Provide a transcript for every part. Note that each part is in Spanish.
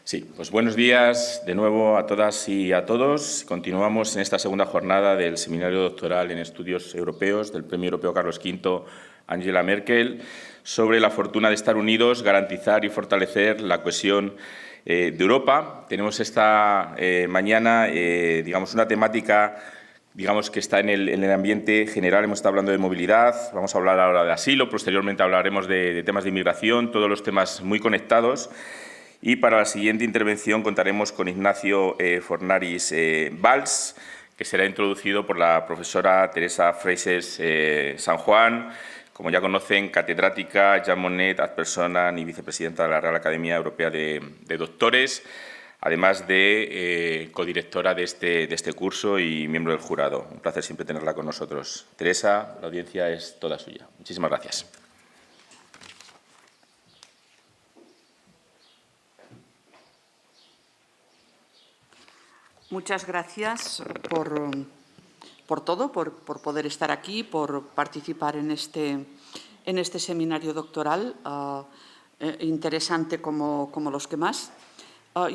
Sí, pues buenos días de nuevo a todas y a todos. Continuamos en esta segunda jornada del Seminario Doctoral en Estudios Europeos del Premio Europeo Carlos V Angela Merkel sobre la fortuna de estar unidos, garantizar y fortalecer la cohesión de Europa. Tenemos esta mañana, digamos, una temática que está en el ambiente general. Hemos estado hablando de movilidad, vamos a hablar ahora de asilo, posteriormente hablaremos de temas de inmigración, todos los temas muy conectados. Y para la siguiente intervención contaremos con Ignacio Fornaris Valls, que será introducido por la profesora Teresa Freixes San Juan, como ya conocen, catedrática, Jean Monnet ad personam y vicepresidenta de la Real Academia Europea de Doctores, además de codirectora de este curso y miembro del jurado. Un placer siempre tenerla con nosotros. Teresa, la audiencia es toda suya. Muchísimas gracias. Muchas gracias por todo, por poder estar aquí, por participar en este seminario doctoral interesante como los que más.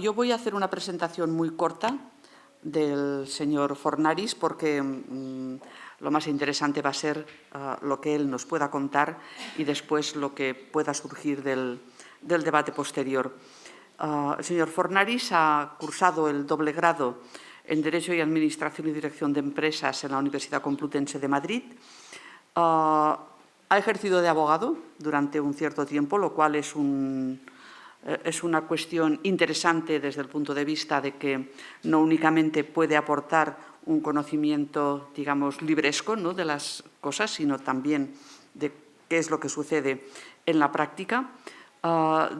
Yo voy a hacer una presentación muy corta del señor Fornaris porque lo más interesante va a ser lo que él nos pueda contar y después lo que pueda surgir del debate posterior. El señor Fornaris ha cursado el doble grado en Derecho y Administración y Dirección de Empresas en la Universidad Complutense de Madrid. Ha ejercido de abogado durante un cierto tiempo, lo cual es una cuestión interesante desde el punto de vista de que no únicamente puede aportar un conocimiento, digamos, libresco, ¿no?, de las cosas, sino también de qué es lo que sucede en la práctica.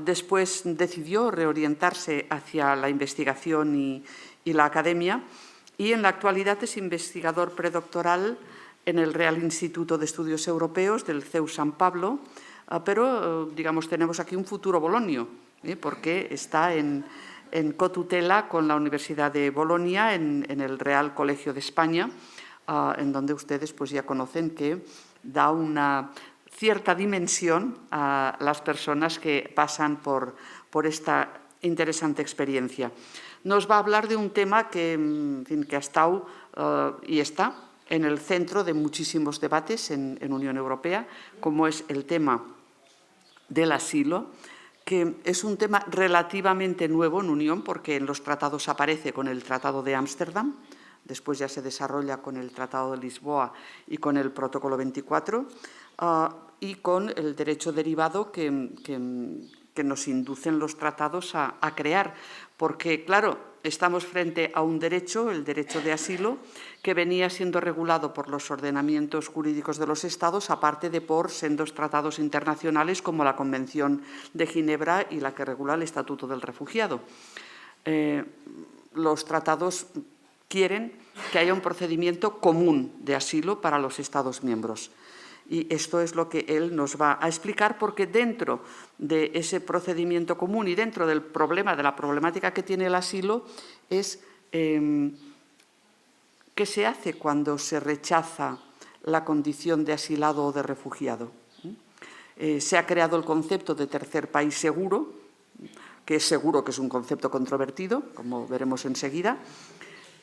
Después decidió reorientarse hacia la investigación y la academia y en la actualidad es investigador predoctoral en el Real Instituto de Estudios Europeos del CEU San Pablo, pero digamos tenemos aquí un futuro bolonio, porque está en cotutela con la Universidad de Bolonia en el Real Colegio de España, en donde ustedes pues ya conocen que da una cierta dimensión a las personas que pasan por esta interesante experiencia. Nos va a hablar de un tema que, en fin, que ha estado y está en el centro de muchísimos debates en Unión Europea, como es el tema del asilo, que es un tema relativamente nuevo en Unión, porque en los tratados aparece con el Tratado de Ámsterdam, después ya se desarrolla con el Tratado de Lisboa y con el Protocolo 24, y con el derecho derivado que nos inducen los tratados a crear. Porque, claro, estamos frente a un derecho, el derecho de asilo, que venía siendo regulado por los ordenamientos jurídicos de los Estados, aparte de por sendos tratados internacionales como la Convención de Ginebra y la que regula el Estatuto del Refugiado. Los tratados quieren que haya un procedimiento común de asilo para los Estados miembros. Y esto es lo que él nos va a explicar, porque dentro de ese procedimiento común y dentro del problema, de la problemática que tiene el asilo, es qué se hace cuando se rechaza la condición de asilado o de refugiado. Se ha creado el concepto de tercer país seguro, que es seguro que es un concepto controvertido, como veremos enseguida,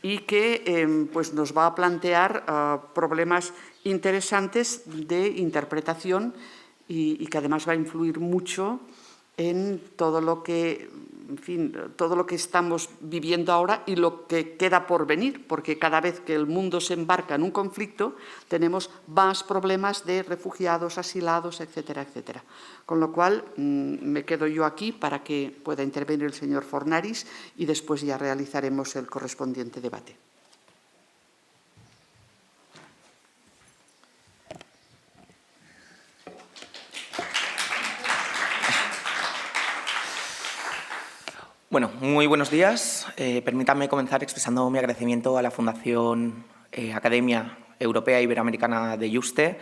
y que pues nos va a plantear problemas interesantes de interpretación y que además va a influir mucho en todo lo que, en fin, todo lo que estamos viviendo ahora y lo que queda por venir, porque cada vez que el mundo se embarca en un conflicto tenemos más problemas de refugiados, asilados, etcétera, etcétera. Con lo cual, me quedo yo aquí para que pueda intervenir el señor Fornaris y después ya realizaremos el correspondiente debate. Bueno, muy buenos días. Permítanme comenzar expresando mi agradecimiento a la Fundación Academia Europea Iberoamericana de Yuste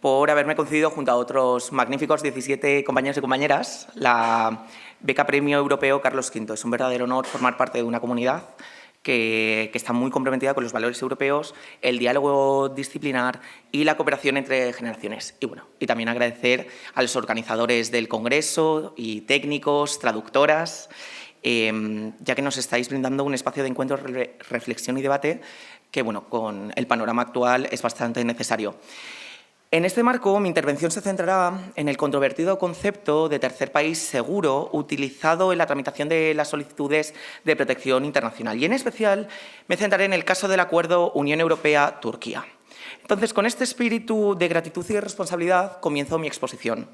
por haberme concedido, junto a otros magníficos 17 compañeros y compañeras, la beca Premio Europeo Carlos V. Es un verdadero honor formar parte de una comunidad que está muy comprometida con los valores europeos, el diálogo disciplinar y la cooperación entre generaciones. Y también agradecer a los organizadores del Congreso y técnicos, traductoras. ya que nos estáis brindando un espacio de encuentro, reflexión y debate que, bueno, con el panorama actual es bastante necesario. En este marco, mi intervención se centrará en el controvertido concepto de tercer país seguro utilizado en la tramitación de las solicitudes de protección internacional y, en especial, me centraré en el caso del acuerdo Unión Europea-Turquía. Entonces, con este espíritu de gratitud y responsabilidad, comienzo mi exposición.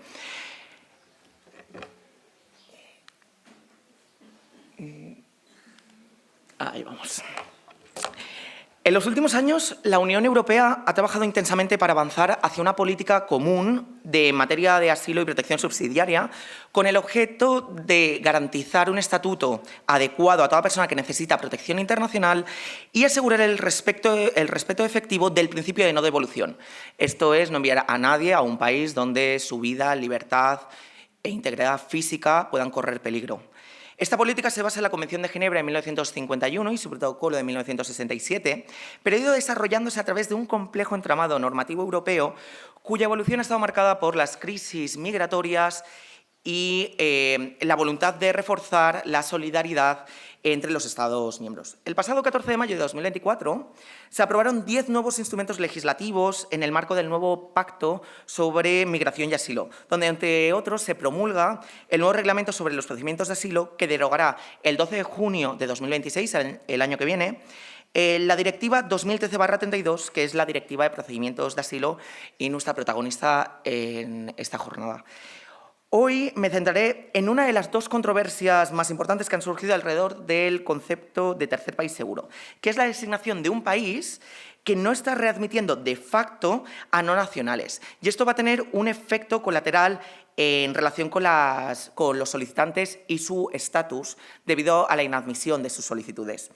Ahí vamos. En los últimos años, la Unión Europea ha trabajado intensamente para avanzar hacia una política común de materia de asilo y protección subsidiaria, con el objeto de garantizar un estatuto adecuado a toda persona que necesita protección internacional y asegurar el respeto efectivo del principio de no devolución. Esto es, no enviar a nadie a un país donde su vida, libertad e integridad física puedan correr peligro. Esta política se basa en la Convención de Ginebra en 1951 y su protocolo de 1967, pero ha ido desarrollándose a través de un complejo entramado normativo europeo cuya evolución ha estado marcada por las crisis migratorias y la voluntad de reforzar la solidaridad entre los Estados miembros. El pasado 14 de mayo de 2024 se aprobaron 10 nuevos instrumentos legislativos en el marco del nuevo Pacto sobre Migración y Asilo, donde, entre otros, se promulga el nuevo Reglamento sobre los procedimientos de asilo que derogará el 12 de junio de 2026, el año que viene, la Directiva 2013/32, que es la Directiva de Procedimientos de Asilo y nuestra protagonista en esta jornada. Hoy me centraré en una de las dos controversias más importantes que han surgido alrededor del concepto de tercer país seguro, que es la designación de un país que no está readmitiendo de facto a no nacionales. Y esto va a tener un efecto colateral en relación con los solicitantes y su estatus debido a la inadmisión de sus solicitudes.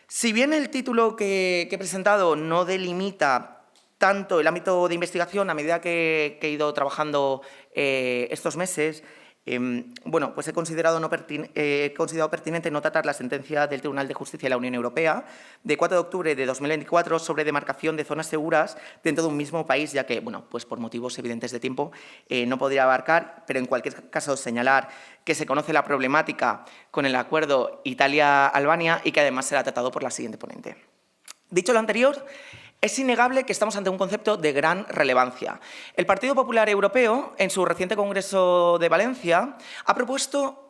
Si bien el título que he presentado no delimita tanto el ámbito de investigación a medida que he ido trabajando estos meses, bueno, pues he considerado pertinente no tratar la sentencia del Tribunal de Justicia de la Unión Europea de 4 de octubre de 2024 sobre demarcación de zonas seguras dentro de un mismo país, ya que, bueno, pues por motivos evidentes de tiempo no podría abarcar, pero en cualquier caso señalar que se conoce la problemática con el acuerdo Italia-Albania y que además será tratado por la siguiente ponente. Dicho lo anterior, es innegable que estamos ante un concepto de gran relevancia. El Partido Popular Europeo, en su reciente Congreso de Valencia, ha propuesto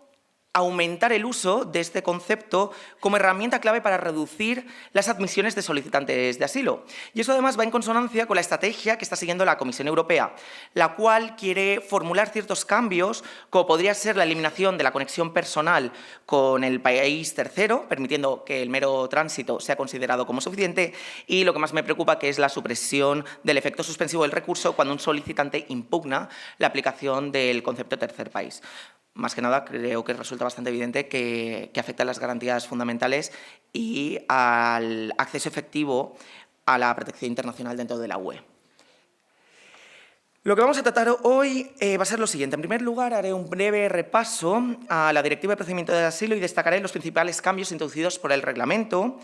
aumentar el uso de este concepto como herramienta clave para reducir las admisiones de solicitantes de asilo. Y eso además va en consonancia con la estrategia que está siguiendo la Comisión Europea, la cual quiere formular ciertos cambios, como podría ser la eliminación de la conexión personal con el país tercero, permitiendo que el mero tránsito sea considerado como suficiente, y lo que más me preocupa, que es la supresión del efecto suspensivo del recurso cuando un solicitante impugna la aplicación del concepto de tercer país. Más que nada, creo que resulta bastante evidente que afecta a las garantías fundamentales y al acceso efectivo a la protección internacional dentro de la UE. Lo que vamos a tratar hoy va a ser lo siguiente. En primer lugar, haré un breve repaso a la Directiva de Procedimiento de Asilo y destacaré los principales cambios introducidos por el reglamento.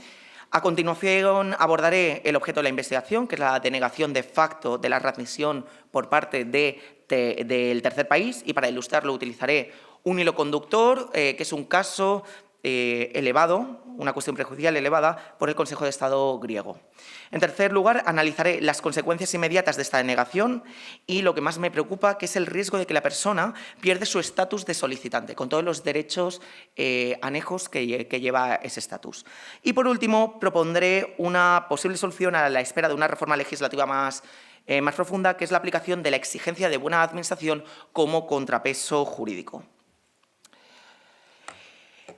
A continuación, abordaré el objeto de la investigación, que es la denegación de facto de la readmisión por parte del tercer país, y para ilustrarlo utilizaré un hilo conductor, que es un caso elevado, una cuestión prejudicial elevada por el Consejo de Estado griego. En tercer lugar, analizaré las consecuencias inmediatas de esta denegación y lo que más me preocupa, que es el riesgo de que la persona pierda su estatus de solicitante, con todos los derechos anejos que lleva ese estatus. Y por último, propondré una posible solución a la espera de una reforma legislativa más profunda, que es la aplicación de la exigencia de buena administración como contrapeso jurídico.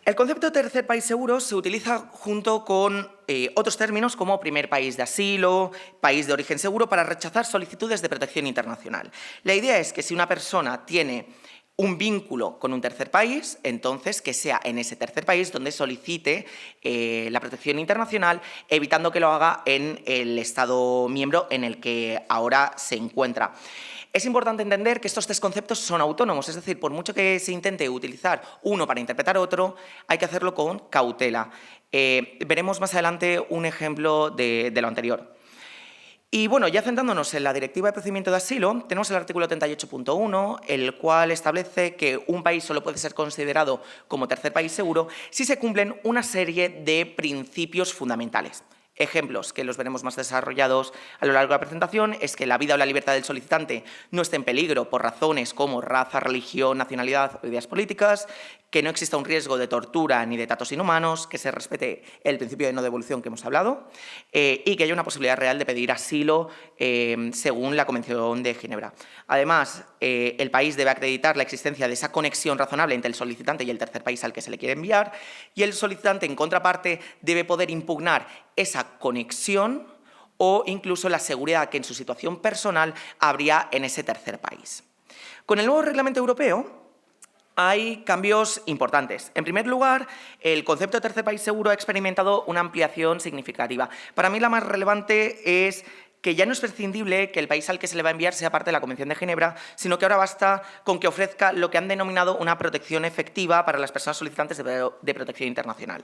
El concepto de tercer país seguro se utiliza junto con otros términos como primer país de asilo, país de origen seguro, para rechazar solicitudes de protección internacional. La idea es que si una persona tiene un vínculo con un tercer país, entonces que sea en ese tercer país donde solicite la protección internacional, evitando que lo haga en el Estado miembro en el que ahora se encuentra. Es importante entender que estos tres conceptos son autónomos, es decir, por mucho que se intente utilizar uno para interpretar otro, hay que hacerlo con cautela. Veremos más adelante un ejemplo de lo anterior. Y bueno, ya centrándonos en la Directiva de Procedimiento de Asilo, tenemos el artículo 38.1, el cual establece que un país solo puede ser considerado como tercer país seguro si se cumplen una serie de principios fundamentales. Ejemplos que los veremos más desarrollados a lo largo de la presentación es que la vida o la libertad del solicitante no esté en peligro por razones como raza, religión, nacionalidad o ideas políticas, que no exista un riesgo de tortura ni de tratos inhumanos, que se respete el principio de no devolución que hemos hablado y que haya una posibilidad real de pedir asilo según la Convención de Ginebra. Además, el país debe acreditar la existencia de esa conexión razonable entre el solicitante y el tercer país al que se le quiere enviar y el solicitante, en contraparte, debe poder impugnar esa conexión o incluso la seguridad que en su situación personal habría en ese tercer país. Con el nuevo reglamento europeo hay cambios importantes. En primer lugar, el concepto de tercer país seguro ha experimentado una ampliación significativa. Para mí la más relevante es que ya no es prescindible que el país al que se le va a enviar sea parte de la Convención de Ginebra, sino que ahora basta con que ofrezca lo que han denominado una protección efectiva para las personas solicitantes de protección internacional.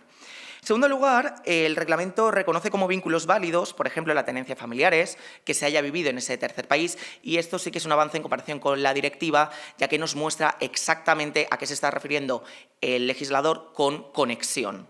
En segundo lugar, el reglamento reconoce como vínculos válidos, por ejemplo, la tenencia de familiares que se haya vivido en ese tercer país, y esto sí que es un avance en comparación con la directiva, ya que nos muestra exactamente a qué se está refiriendo el legislador con conexión.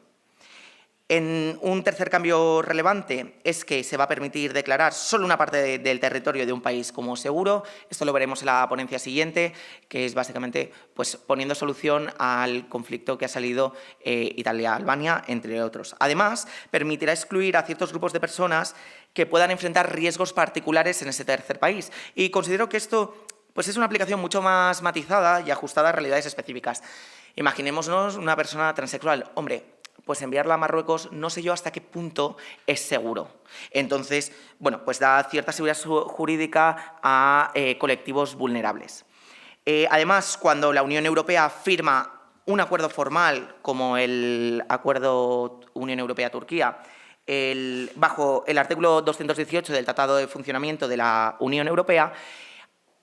En un tercer cambio relevante es que se va a permitir declarar solo una parte del territorio de un país como seguro. Esto lo veremos en la ponencia siguiente, que es básicamente pues, poniendo solución al conflicto que ha salido Italia-Albania, entre otros. Además, permitirá excluir a ciertos grupos de personas que puedan enfrentar riesgos particulares en ese tercer país. Y considero que esto pues, es una aplicación mucho más matizada y ajustada a realidades específicas. Imaginémonos una persona transexual. Hombre, pues enviarla a Marruecos no sé yo hasta qué punto es seguro. Entonces, bueno, pues da cierta seguridad jurídica a colectivos vulnerables. Además, cuando la Unión Europea firma un acuerdo formal como el Acuerdo Unión Europea-Turquía, bajo el artículo 218 del Tratado de Funcionamiento de la Unión Europea,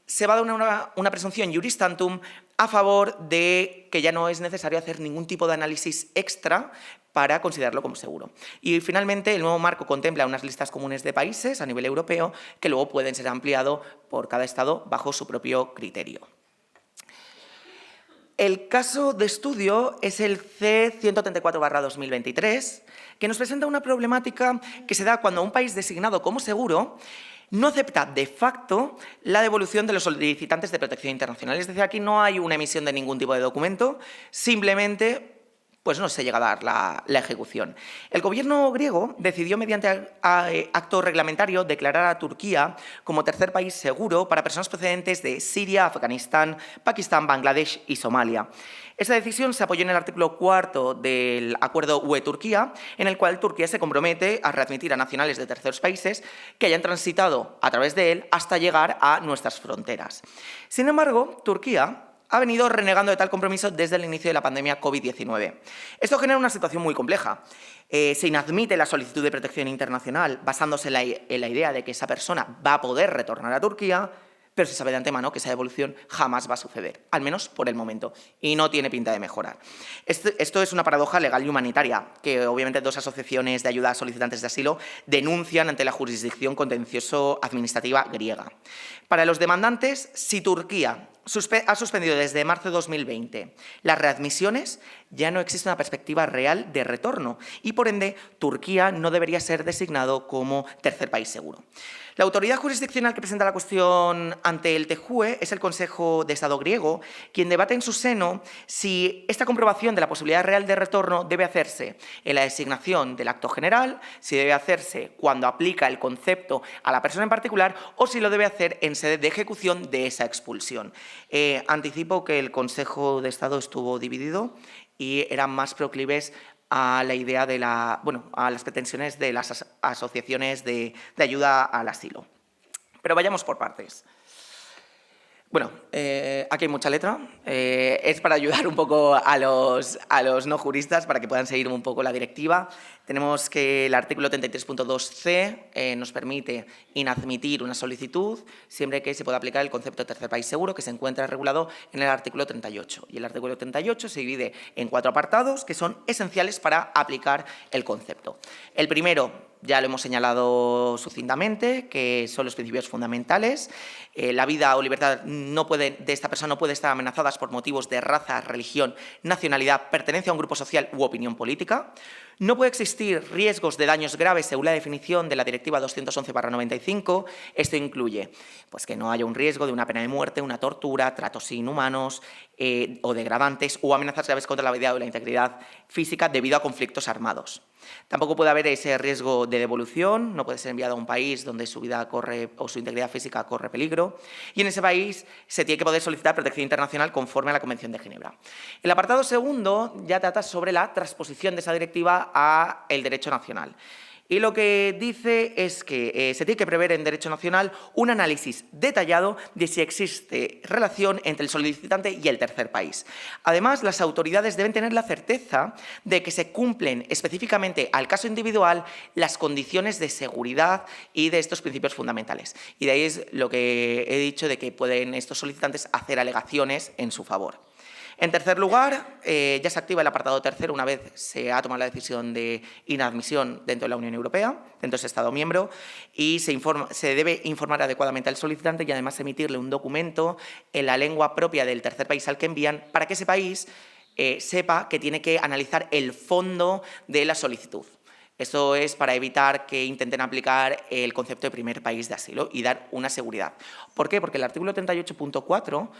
se va a dar una presunción iuris tantum a favor de que ya no es necesario hacer ningún tipo de análisis extra para considerarlo como seguro. Y finalmente, el nuevo marco contempla unas listas comunes de países a nivel europeo que luego pueden ser ampliados por cada Estado bajo su propio criterio. El caso de estudio es el C-134/2023, que nos presenta una problemática que se da cuando un país designado como seguro no acepta de facto la devolución de los solicitantes de protección internacional. Es decir, aquí no hay una emisión de ningún tipo de documento, simplemente pues no se llega a dar la ejecución. El gobierno griego decidió mediante acto reglamentario declarar a Turquía como tercer país seguro para personas procedentes de Siria, Afganistán, Pakistán, Bangladesh y Somalia. Esta decisión se apoyó en el artículo 4 del Acuerdo UE-Turquía, en el cual Turquía se compromete a readmitir a nacionales de terceros países que hayan transitado a través de él hasta llegar a nuestras fronteras. Sin embargo, Turquía ha venido renegando de tal compromiso desde el inicio de la pandemia COVID-19. Esto genera una situación muy compleja. Se inadmite la solicitud de protección internacional basándose en la idea de que esa persona va a poder retornar a Turquía, pero se sabe de antemano que esa devolución jamás va a suceder, al menos por el momento, y no tiene pinta de mejorar. Esto es una paradoja legal y humanitaria, que obviamente dos asociaciones de ayuda a solicitantes de asilo denuncian ante la jurisdicción contencioso-administrativa griega. Para los demandantes, si Turquía ha suspendido desde marzo de 2020 las readmisiones, ya no existe una perspectiva real de retorno y, por ende, Turquía no debería ser designado como tercer país seguro. La autoridad jurisdiccional que presenta la cuestión ante el TJUE es el Consejo de Estado griego, quien debate en su seno si esta comprobación de la posibilidad real de retorno debe hacerse en la designación del acto general, si debe hacerse cuando aplica el concepto a la persona en particular o si lo debe hacer en sede de ejecución de esa expulsión. Anticipo que el Consejo de Estado estuvo dividido y eran más proclives a la idea de a las pretensiones de las asociaciones de ayuda al asilo. Pero vayamos por partes. Bueno, aquí hay mucha letra. Es para ayudar un poco a los no juristas para que puedan seguir un poco la directiva. Tenemos que el artículo 33.2c nos permite inadmitir una solicitud siempre que se pueda aplicar el concepto de tercer país seguro que se encuentra regulado en el artículo 38. Y el artículo 38 se divide en 4 apartados que son esenciales para aplicar el concepto. El primero ya lo hemos señalado sucintamente, que son los principios fundamentales. La vida o libertad de esta persona no puede estar amenazadas por motivos de raza, religión, nacionalidad, pertenencia a un grupo social u opinión política. No puede existir riesgos de daños graves según la definición de la Directiva 211/95. Esto incluye pues, que no haya un riesgo de una pena de muerte, una tortura, tratos inhumanos o degradantes o amenazas graves contra la vida o la integridad física debido a conflictos armados. Tampoco puede haber ese riesgo de devolución, no puede ser enviado a un país donde su vida corre o su integridad física corre peligro, y en ese país se tiene que poder solicitar protección internacional conforme a la Convención de Ginebra. El apartado segundo ya trata sobre la transposición de esa directiva al derecho nacional. Y lo que dice es que se tiene que prever en derecho nacional un análisis detallado de si existe relación entre el solicitante y el tercer país. Además, las autoridades deben tener la certeza de que se cumplen específicamente al caso individual las condiciones de seguridad y de estos principios fundamentales. Y de ahí es lo que he dicho de que pueden estos solicitantes hacer alegaciones en su favor. En tercer lugar, ya se activa el apartado tercero una vez se ha tomado la decisión de inadmisión dentro de la Unión Europea, dentro de ese Estado miembro, y se debe informar adecuadamente al solicitante y además emitirle un documento en la lengua propia del tercer país al que envían para que ese país sepa que tiene que analizar el fondo de la solicitud. Esto es para evitar que intenten aplicar el concepto de primer país de asilo y dar una seguridad. ¿Por qué? Porque el artículo 38.4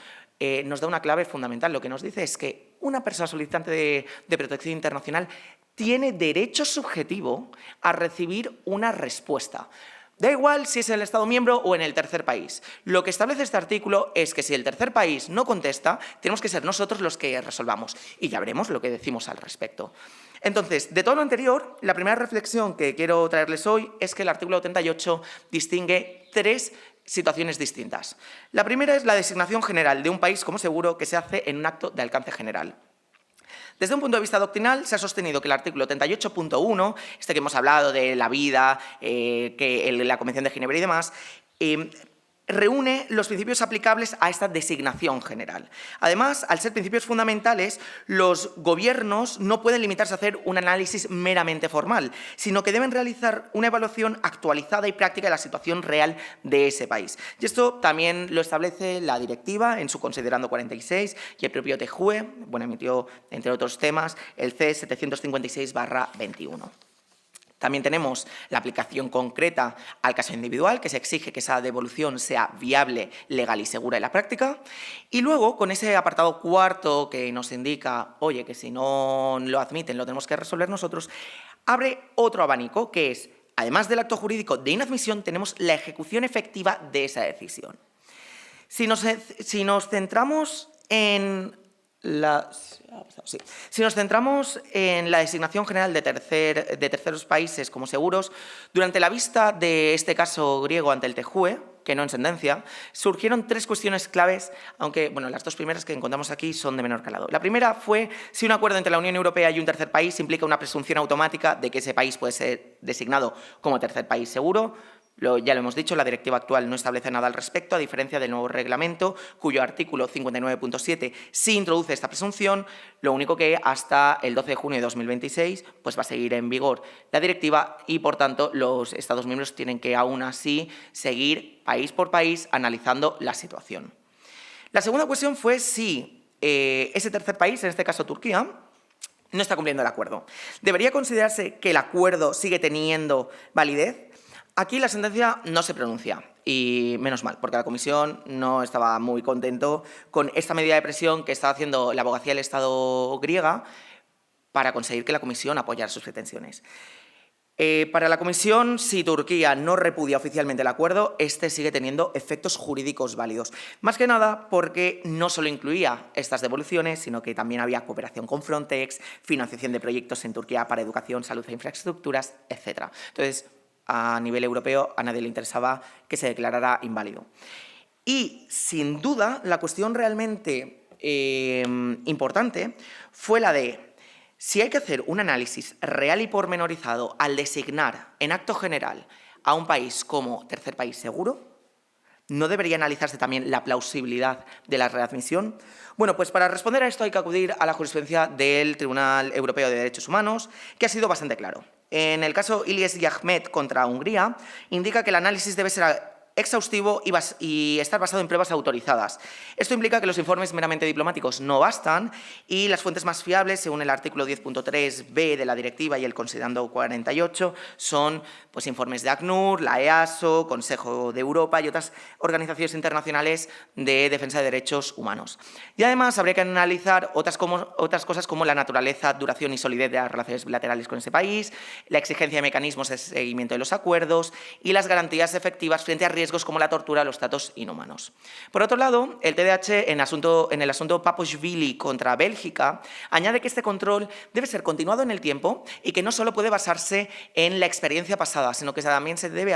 nos da una clave fundamental. Lo que nos dice es que una persona solicitante de protección internacional tiene derecho subjetivo a recibir una respuesta. Da igual si es en el Estado miembro o en el tercer país. Lo que establece este artículo es que si el tercer país no contesta, tenemos que ser nosotros los que resolvamos. Y ya veremos lo que decimos al respecto. Entonces, de todo lo anterior, la primera reflexión que quiero traerles hoy es que el artículo 38 distingue tres situaciones distintas. La primera es la designación general de un país como seguro que se hace en un acto de alcance general. Desde un punto de vista doctrinal, se ha sostenido que el artículo 38.1, este que hemos hablado de la vida, la Convención de Ginebra y demás, reúne los principios aplicables a esta designación general. Además, al ser principios fundamentales, los gobiernos no pueden limitarse a hacer un análisis meramente formal, sino que deben realizar una evaluación actualizada y práctica de la situación real de ese país. Y esto también lo establece la directiva en su considerando 46 y el propio TJUE, emitió, entre otros temas, el C 756/21. También tenemos la aplicación concreta al caso individual, que se exige que esa devolución sea viable, legal y segura en la práctica. Y luego, con ese apartado cuarto que nos indica, oye, que si no lo admiten lo tenemos que resolver nosotros, abre otro abanico, que es, además del acto jurídico de inadmisión, tenemos la ejecución efectiva de esa decisión. Si nos centramos en la designación general de terceros países como seguros, durante la vista de este caso griego ante el TJUE, que no en sentencia, surgieron tres cuestiones claves, aunque las dos primeras que encontramos aquí son de menor calado. La primera fue si un acuerdo entre la Unión Europea y un tercer país implica una presunción automática de que ese país puede ser designado como tercer país seguro. Ya lo hemos dicho, la directiva actual no establece nada al respecto, a diferencia del nuevo reglamento, cuyo artículo 59.7 sí introduce esta presunción. Lo único que hasta el 12 de junio de 2026 va a seguir en vigor la directiva y, por tanto, los Estados miembros tienen que aún así seguir país por país analizando la situación. La segunda cuestión fue si ese tercer país, en este caso Turquía, no está cumpliendo el acuerdo. ¿Debería considerarse que el acuerdo sigue teniendo validez? Aquí la sentencia no se pronuncia, y menos mal, porque la Comisión no estaba muy contento con esta medida de presión que estaba haciendo la abogacía del Estado griega para conseguir que la Comisión apoyara sus pretensiones. Para la Comisión, si Turquía no repudia oficialmente el acuerdo, este sigue teniendo efectos jurídicos válidos. Más que nada porque no solo incluía estas devoluciones, sino que también había cooperación con Frontex, financiación de proyectos en Turquía para educación, salud e infraestructuras, etc. Entonces, a nivel europeo, a nadie le interesaba que se declarara inválido. Y, sin duda, la cuestión realmente importante fue la de si hay que hacer un análisis real y pormenorizado al designar en acto general a un país como tercer país seguro, ¿no debería analizarse también la plausibilidad de la readmisión? Bueno, pues para responder a esto hay que acudir a la jurisprudencia del Tribunal Europeo de Derechos Humanos, que ha sido bastante claro. En el caso Ilyes y Ahmed contra Hungría, indica que el análisis debe ser exhaustivo y estar basado en pruebas autorizadas. Esto implica que los informes meramente diplomáticos no bastan y las fuentes más fiables, según el artículo 10.3b de la directiva y el considerando 48, son pues, informes de ACNUR, la EASO, Consejo de Europa y otras organizaciones internacionales de defensa de derechos humanos. Y además habría que analizar otras cosas como la naturaleza, duración y solidez de las relaciones bilaterales con ese país, la exigencia de mecanismos de seguimiento de los acuerdos y las garantías efectivas frente a riesgos como la tortura o los tratos inhumanos. Por otro lado, el TDH, en el asunto Papuashvili contra Bélgica, añade que este control debe ser continuado en el tiempo y que no solo puede basarse en la experiencia pasada, sino que también se debe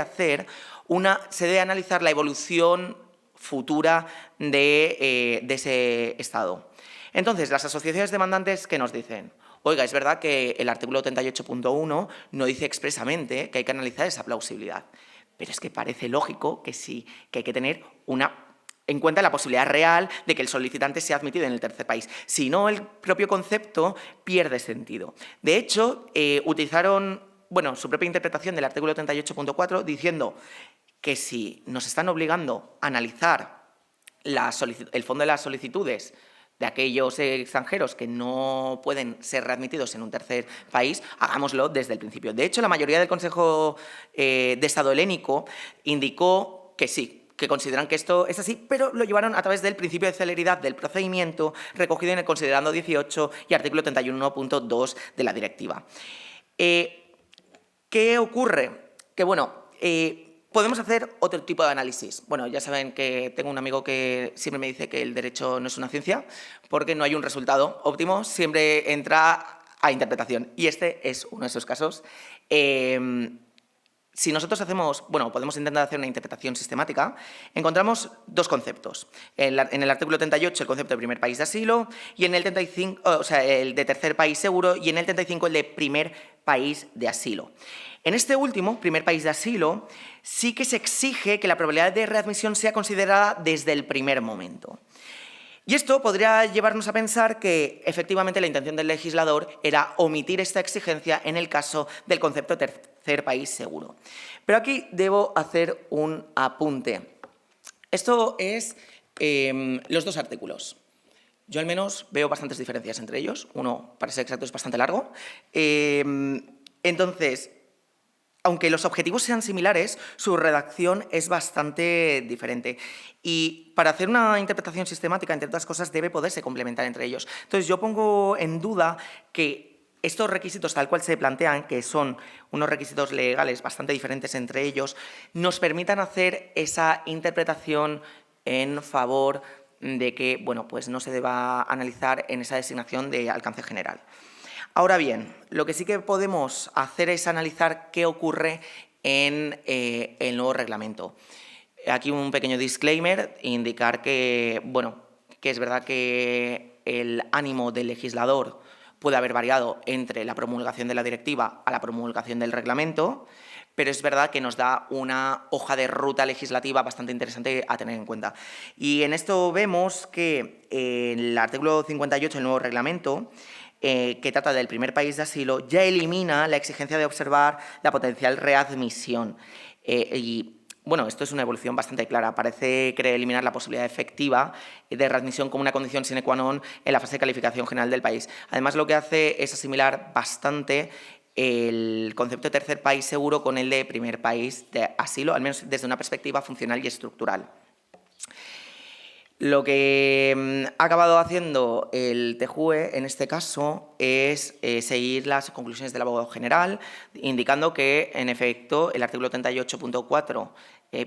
analizar la evolución futura de ese Estado. Entonces, las asociaciones demandantes, ¿qué nos dicen? Oiga, es verdad que el artículo 38.1 no dice expresamente que hay que analizar esa plausibilidad. Pero es que parece lógico que sí, que hay que tener en cuenta la posibilidad real de que el solicitante sea admitido en el tercer país. Si no, el propio concepto pierde sentido. De hecho, utilizaron su propia interpretación del artículo 38.4 diciendo que si nos están obligando a analizar el fondo de las solicitudes de aquellos extranjeros que no pueden ser readmitidos en un tercer país, hagámoslo desde el principio. De hecho, la mayoría del Consejo de Estado helénico indicó que sí, que consideran que esto es así, pero lo llevaron a través del principio de celeridad del procedimiento recogido en el considerando 18 y artículo 31.2 de la directiva. ¿Qué ocurre? Que, podemos hacer otro tipo de análisis. Bueno, ya saben que tengo un amigo que siempre me dice que el derecho no es una ciencia porque no hay un resultado óptimo, siempre entra a interpretación. Y este es uno de esos casos. Si nosotros podemos intentar hacer una interpretación sistemática, encontramos dos conceptos. En el artículo 38, el concepto de primer país de asilo, y en el 35, el de tercer país seguro, y en el 35, el de primer país de asilo. En este último, primer país de asilo, sí que se exige que la probabilidad de readmisión sea considerada desde el primer momento. Y esto podría llevarnos a pensar que, efectivamente, la intención del legislador era omitir esta exigencia en el caso del concepto de tercer país seguro. Pero aquí debo hacer un apunte. Esto es los dos artículos. Yo al menos veo bastantes diferencias entre ellos. Uno, para ser exacto, es bastante largo. Entonces, aunque los objetivos sean similares, su redacción es bastante diferente. Y para hacer una interpretación sistemática, entre otras cosas, debe poderse complementar entre ellos. Entonces, yo pongo en duda que estos requisitos, tal cual se plantean, que son unos requisitos legales bastante diferentes entre ellos, nos permitan hacer esa interpretación en favor de que no se deba analizar en esa designación de alcance general. Ahora bien, lo que sí que podemos hacer es analizar qué ocurre en el nuevo reglamento. Aquí un pequeño disclaimer, indicar que, que es verdad que el ánimo del legislador puede haber variado entre la promulgación de la directiva a la promulgación del reglamento, pero es verdad que nos da una hoja de ruta legislativa bastante interesante a tener en cuenta. Y en esto vemos que el artículo 58 del nuevo reglamento, que trata del primer país de asilo, ya elimina la exigencia de observar la potencial readmisión. Esto es una evolución bastante clara. Parece querer eliminar la posibilidad efectiva de readmisión como una condición sine qua non en la fase de calificación general del país. Además, lo que hace es asimilar bastante el concepto de tercer país seguro con el de primer país de asilo, al menos desde una perspectiva funcional y estructural. Lo que ha acabado haciendo el TJUE en este caso es seguir las conclusiones del abogado general, indicando que, en efecto, el artículo 38.4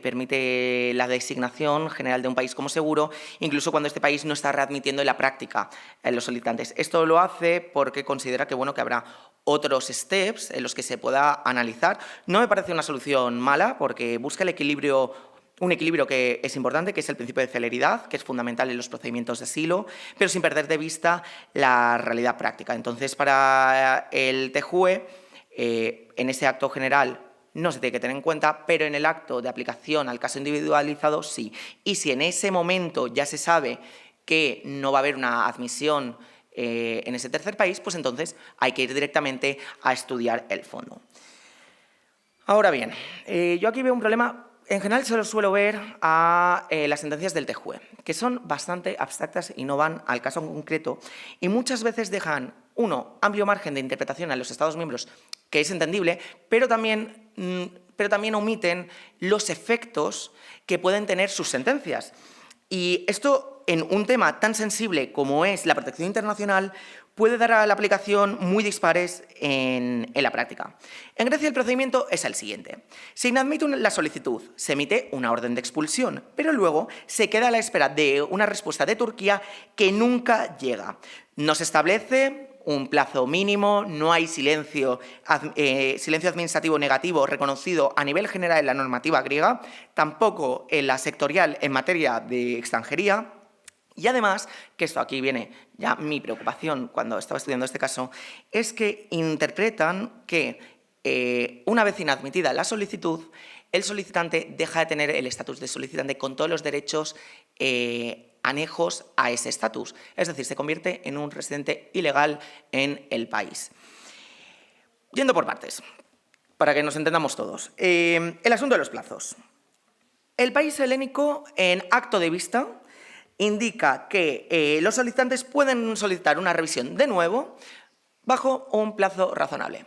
permite la designación general de un país como seguro, incluso cuando este país no está readmitiendo en la práctica a los solicitantes. Esto lo hace porque considera que habrá otros steps en los que se pueda analizar. No me parece una solución mala porque busca un equilibrio que es importante, que es el principio de celeridad, que es fundamental en los procedimientos de asilo, pero sin perder de vista la realidad práctica. Entonces, para el TJUE, en ese acto general no se tiene que tener en cuenta, pero en el acto de aplicación al caso individualizado sí. Y si en ese momento ya se sabe que no va a haber una admisión en ese tercer país, pues entonces hay que ir directamente a estudiar el fondo. Ahora bien, yo aquí veo un problema. En general se lo suelo ver a las sentencias del TJUE, que son bastante abstractas y no van al caso en concreto y muchas veces dejan, amplio margen de interpretación a los Estados miembros, que es entendible, pero también omiten los efectos que pueden tener sus sentencias. Y esto, en un tema tan sensible como es la protección internacional, puede dar a la aplicación muy dispares en la práctica. En Grecia el procedimiento es el siguiente. Se inadmite la solicitud, se emite una orden de expulsión, pero luego se queda a la espera de una respuesta de Turquía que nunca llega. No se establece un plazo mínimo, no hay silencio administrativo negativo reconocido a nivel general en la normativa griega, tampoco en la sectorial en materia de extranjería. Y además, que esto aquí viene ya mi preocupación cuando estaba estudiando este caso, es que interpretan que una vez inadmitida la solicitud, el solicitante deja de tener el estatus de solicitante con todos los derechos anejos a ese estatus. Es decir, se convierte en un residente ilegal en el país. Yendo por partes, para que nos entendamos todos. El asunto de los plazos. El país helénico, en acto de vista, indica que los solicitantes pueden solicitar una revisión de nuevo bajo un plazo razonable.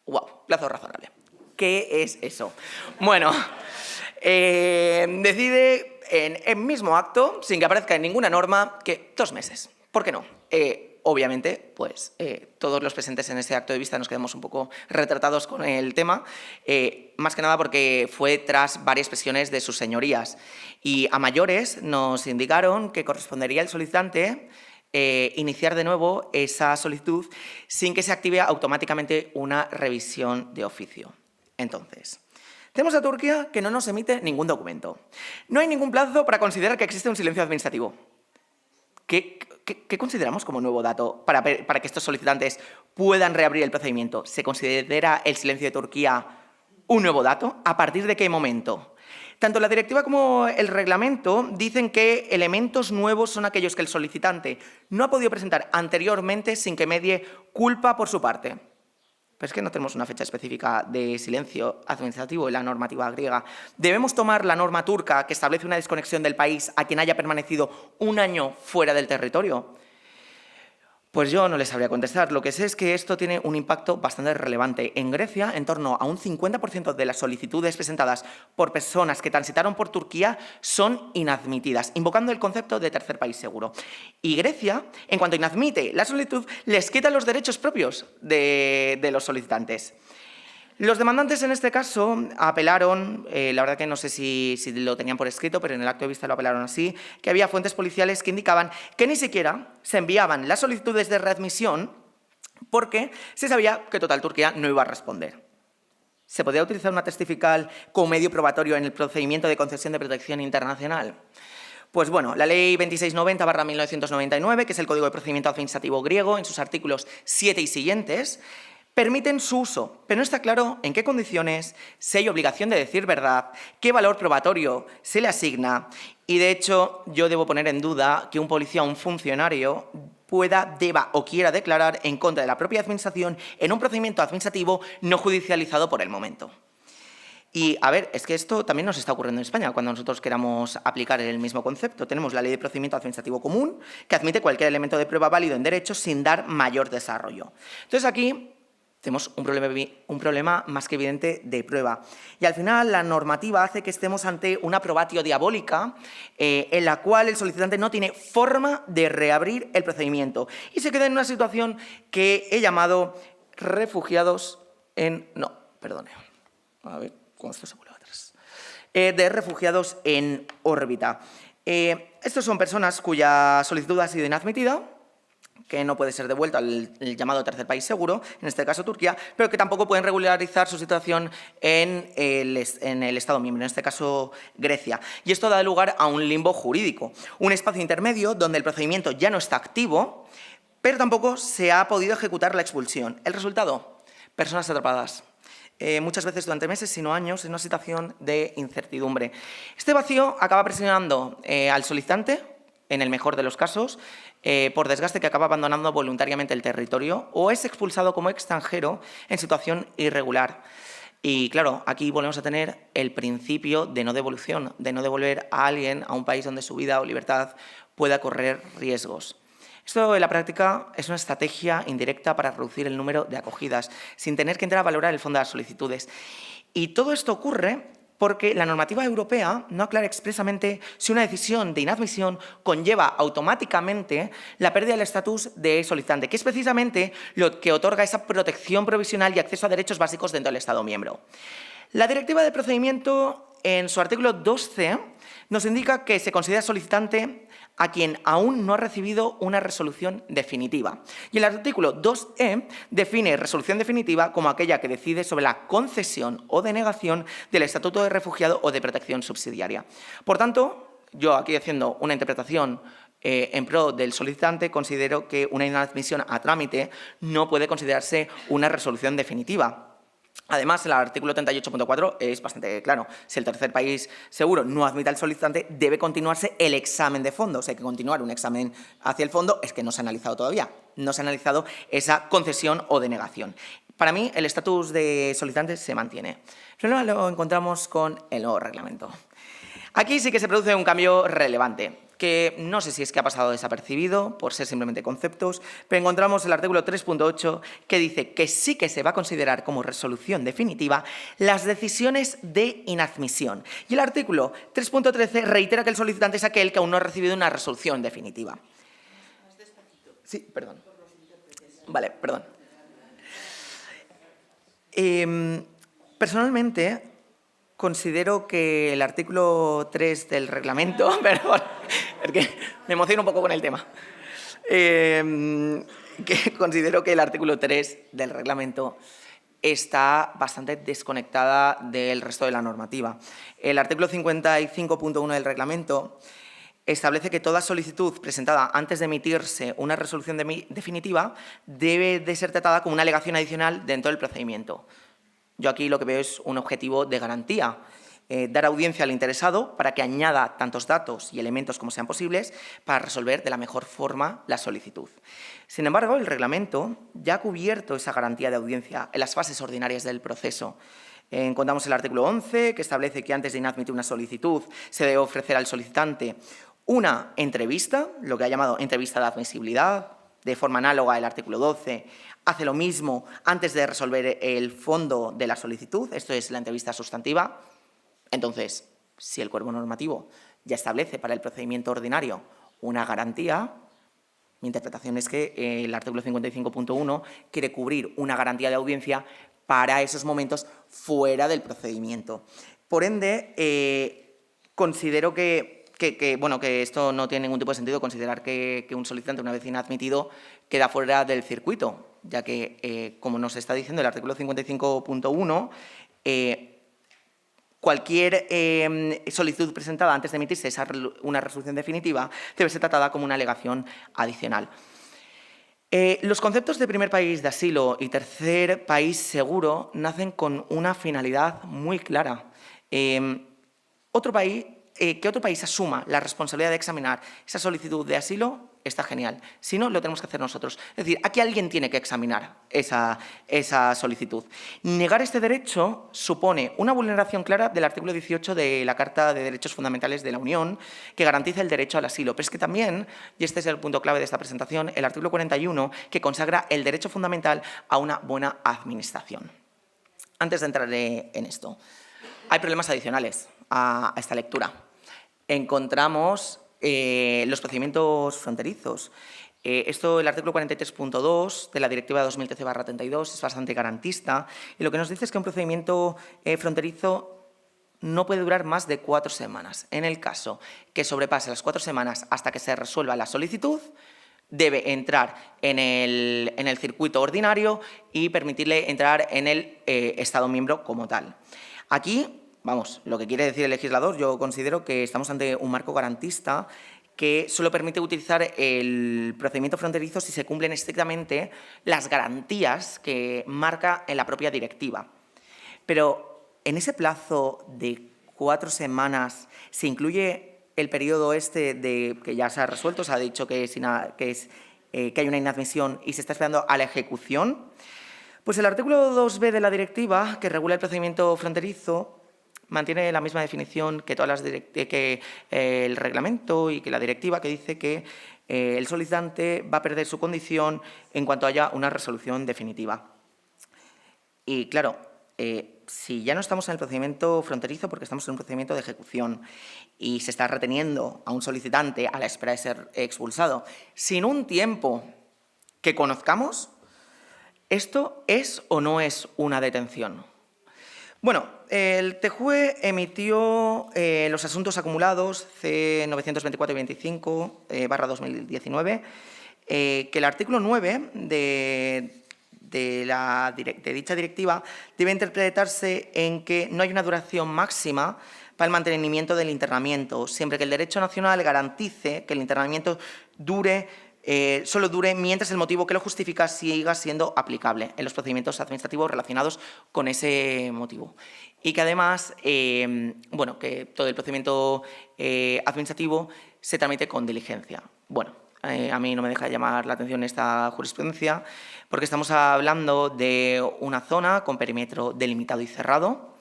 ¡Wow! Plazo razonable. ¿Qué es eso? Bueno, decide en el mismo acto, sin que aparezca en ninguna norma, que 2 meses. ¿Por qué no? Obviamente, pues todos los presentes en este acto de vista nos quedamos un poco retratados con el tema, más que nada porque fue tras varias presiones de sus señorías. Y a mayores nos indicaron que correspondería al solicitante iniciar de nuevo esa solicitud sin que se active automáticamente una revisión de oficio. Entonces, tenemos a Turquía que no nos emite ningún documento. No hay ningún plazo para considerar que existe un silencio administrativo. ¿Qué consideramos como nuevo dato para que estos solicitantes puedan reabrir el procedimiento? ¿Se considera el silencio de Turquía un nuevo dato? ¿A partir de qué momento? Tanto la directiva como el reglamento dicen que elementos nuevos son aquellos que el solicitante no ha podido presentar anteriormente sin que medie culpa por su parte. Pero es que no tenemos una fecha específica de silencio administrativo en la normativa griega. ¿Debemos tomar la norma turca que establece una desconexión del país a quien haya permanecido 1 año fuera del territorio? Pues yo no les sabría contestar. Lo que sé es que esto tiene un impacto bastante relevante. En Grecia, en torno a un 50% de las solicitudes presentadas por personas que transitaron por Turquía son inadmitidas, invocando el concepto de tercer país seguro. Y Grecia, en cuanto inadmite la solicitud, les quita los derechos propios de los solicitantes. Los demandantes en este caso apelaron, la verdad que no sé si lo tenían por escrito, pero en el acto de vista lo apelaron así, que había fuentes policiales que indicaban que ni siquiera se enviaban las solicitudes de readmisión porque se sabía que total Turquía no iba a responder. ¿Se podía utilizar una testifical como medio probatorio en el procedimiento de concesión de protección internacional? Pues bueno, la Ley 2690/1999, que es el Código de Procedimiento Administrativo griego, en sus artículos 7 y siguientes, permiten su uso, pero no está claro en qué condiciones, si hay obligación de decir verdad, qué valor probatorio se le asigna y, de hecho, yo debo poner en duda que un policía o un funcionario pueda, deba o quiera declarar en contra de la propia administración en un procedimiento administrativo no judicializado por el momento. Y, a ver, es que esto también nos está ocurriendo en España cuando nosotros queramos aplicar el mismo concepto. Tenemos la Ley de Procedimiento Administrativo Común, que admite cualquier elemento de prueba válido en derecho sin dar mayor desarrollo. Entonces, aquí tenemos un problema más que evidente de prueba. Y al final la normativa hace que estemos ante una probatio diabólica en la cual el solicitante no tiene forma de reabrir el procedimiento y se queda en una situación que he llamado refugiados en... No, perdone. A ver, ¿cómo esto se vuelve atrás? De refugiados en órbita. Estos son personas cuya solicitud ha sido inadmitida, que no puede ser devuelto al llamado tercer país seguro, en este caso Turquía, pero que tampoco pueden regularizar su situación en el Estado miembro, en este caso Grecia. Y esto da lugar a un limbo jurídico, un espacio intermedio donde el procedimiento ya no está activo, pero tampoco se ha podido ejecutar la expulsión. ¿El resultado? Personas atrapadas. Muchas veces durante meses, sino años, en una situación de incertidumbre. Este vacío acaba presionando al solicitante, en el mejor de los casos, por desgaste, que acaba abandonando voluntariamente el territorio o es expulsado como extranjero en situación irregular. Y claro, aquí volvemos a tener el principio de no devolución, de no devolver a alguien a un país donde su vida o libertad pueda correr riesgos. Esto en la práctica es una estrategia indirecta para reducir el número de acogidas, sin tener que entrar a valorar el fondo de las solicitudes. Y todo esto ocurre porque la normativa europea no aclara expresamente si una decisión de inadmisión conlleva automáticamente la pérdida del estatus de solicitante, que es precisamente lo que otorga esa protección provisional y acceso a derechos básicos dentro del Estado miembro. La Directiva de Procedimiento, en su artículo 2c, nos indica que se considera solicitante a quien aún no ha recibido una resolución definitiva. Y el artículo 2e define resolución definitiva como aquella que decide sobre la concesión o denegación del estatuto de refugiado o de protección subsidiaria. Por tanto, yo aquí haciendo una interpretación en pro del solicitante, considero que una inadmisión a trámite no puede considerarse una resolución definitiva. Además, el artículo 38.4 es bastante claro. Si el tercer país seguro no admite al solicitante, debe continuarse el examen de fondo. O sea, hay que continuar un examen hacia el fondo, es que no se ha analizado todavía. No se ha analizado esa concesión o denegación. Para mí, el estatus de solicitante se mantiene. El problema lo encontramos con el nuevo reglamento. Aquí sí que se produce un cambio relevante, que no sé si es que ha pasado desapercibido por ser simplemente conceptos, pero encontramos el artículo 3.8 que dice que sí que se va a considerar como resolución definitiva las decisiones de inadmisión. Y el artículo 3.13 reitera que el solicitante es aquel que aún no ha recibido una resolución definitiva. Sí, perdón. Vale, perdón. Personalmente, considero que el artículo 3 del reglamento, perdón, porque me emociono un poco con el tema, considero que el artículo 3 del reglamento está bastante desconectada del resto de la normativa. El artículo 55.1 del reglamento establece que toda solicitud presentada antes de emitirse una resolución definitiva debe de ser tratada como una alegación adicional dentro del procedimiento. Yo aquí lo que veo es un objetivo de garantía, dar audiencia al interesado para que añada tantos datos y elementos como sean posibles para resolver de la mejor forma la solicitud. Sin embargo, el reglamento ya ha cubierto esa garantía de audiencia en las fases ordinarias del proceso. Encontramos el artículo 11, que establece que antes de inadmitir una solicitud se debe ofrecer al solicitante una entrevista, lo que ha llamado entrevista de admisibilidad, de forma análoga al artículo 12, hace lo mismo antes de resolver el fondo de la solicitud, esto es la entrevista sustantiva. Entonces, si el cuerpo normativo ya establece para el procedimiento ordinario una garantía, mi interpretación es que el artículo 55.1 quiere cubrir una garantía de audiencia para esos momentos fuera del procedimiento. Por ende, considero que esto no tiene ningún tipo de sentido, considerar que un solicitante, una vez inadmitido, queda fuera del circuito, ya que, como nos está diciendo el artículo 55.1, cualquier solicitud presentada antes de emitirse una resolución definitiva debe ser tratada como una alegación adicional. Los conceptos de primer país de asilo y tercer país seguro nacen con una finalidad muy clara. Que otro país asuma la responsabilidad de examinar esa solicitud de asilo está genial. Si no, lo tenemos que hacer nosotros. Es decir, aquí alguien tiene que examinar esa solicitud. Negar este derecho supone una vulneración clara del artículo 18 de la Carta de Derechos Fundamentales de la Unión, que garantiza el derecho al asilo. Pero es que también, y este es el punto clave de esta presentación, el artículo 41, que consagra el derecho fundamental a una buena administración. Antes de entrar en esto, hay problemas adicionales a esta lectura. Encontramos los procedimientos fronterizos. El artículo 43.2 de la Directiva 2013/32 es bastante garantista y lo que nos dice es que un procedimiento fronterizo no puede durar más de 4 semanas. En el caso que sobrepase las 4 semanas hasta que se resuelva la solicitud, debe entrar en el circuito ordinario y permitirle entrar en el Estado miembro como tal. Aquí, vamos, lo que quiere decir el legislador, yo considero que estamos ante un marco garantista que solo permite utilizar el procedimiento fronterizo si se cumplen estrictamente las garantías que marca en la propia directiva. Pero en ese plazo de 4 semanas se incluye el periodo que ya se ha resuelto, se ha dicho que hay una inadmisión y se está esperando a la ejecución. Pues el artículo 2b de la directiva, que regula el procedimiento fronterizo, mantiene la misma definición que todas el reglamento y que la directiva, que dice que el solicitante va a perder su condición en cuanto haya una resolución definitiva. Y claro, si ya no estamos en el procedimiento fronterizo porque estamos en un procedimiento de ejecución y se está reteniendo a un solicitante a la espera de ser expulsado sin un tiempo que conozcamos, ¿esto es o no es una detención? Bueno, el TJUE emitió los asuntos acumulados C924 y 25 /2019, que el artículo 9 de dicha directiva debe interpretarse en que no hay una duración máxima para el mantenimiento del internamiento, siempre que el derecho nacional garantice que el internamiento solo dure mientras el motivo que lo justifica siga siendo aplicable en los procedimientos administrativos relacionados con ese motivo. Y que además, que todo el procedimiento administrativo se tramite con diligencia. Bueno, a mí no me deja de llamar la atención esta jurisprudencia porque estamos hablando de una zona con perímetro delimitado y cerrado,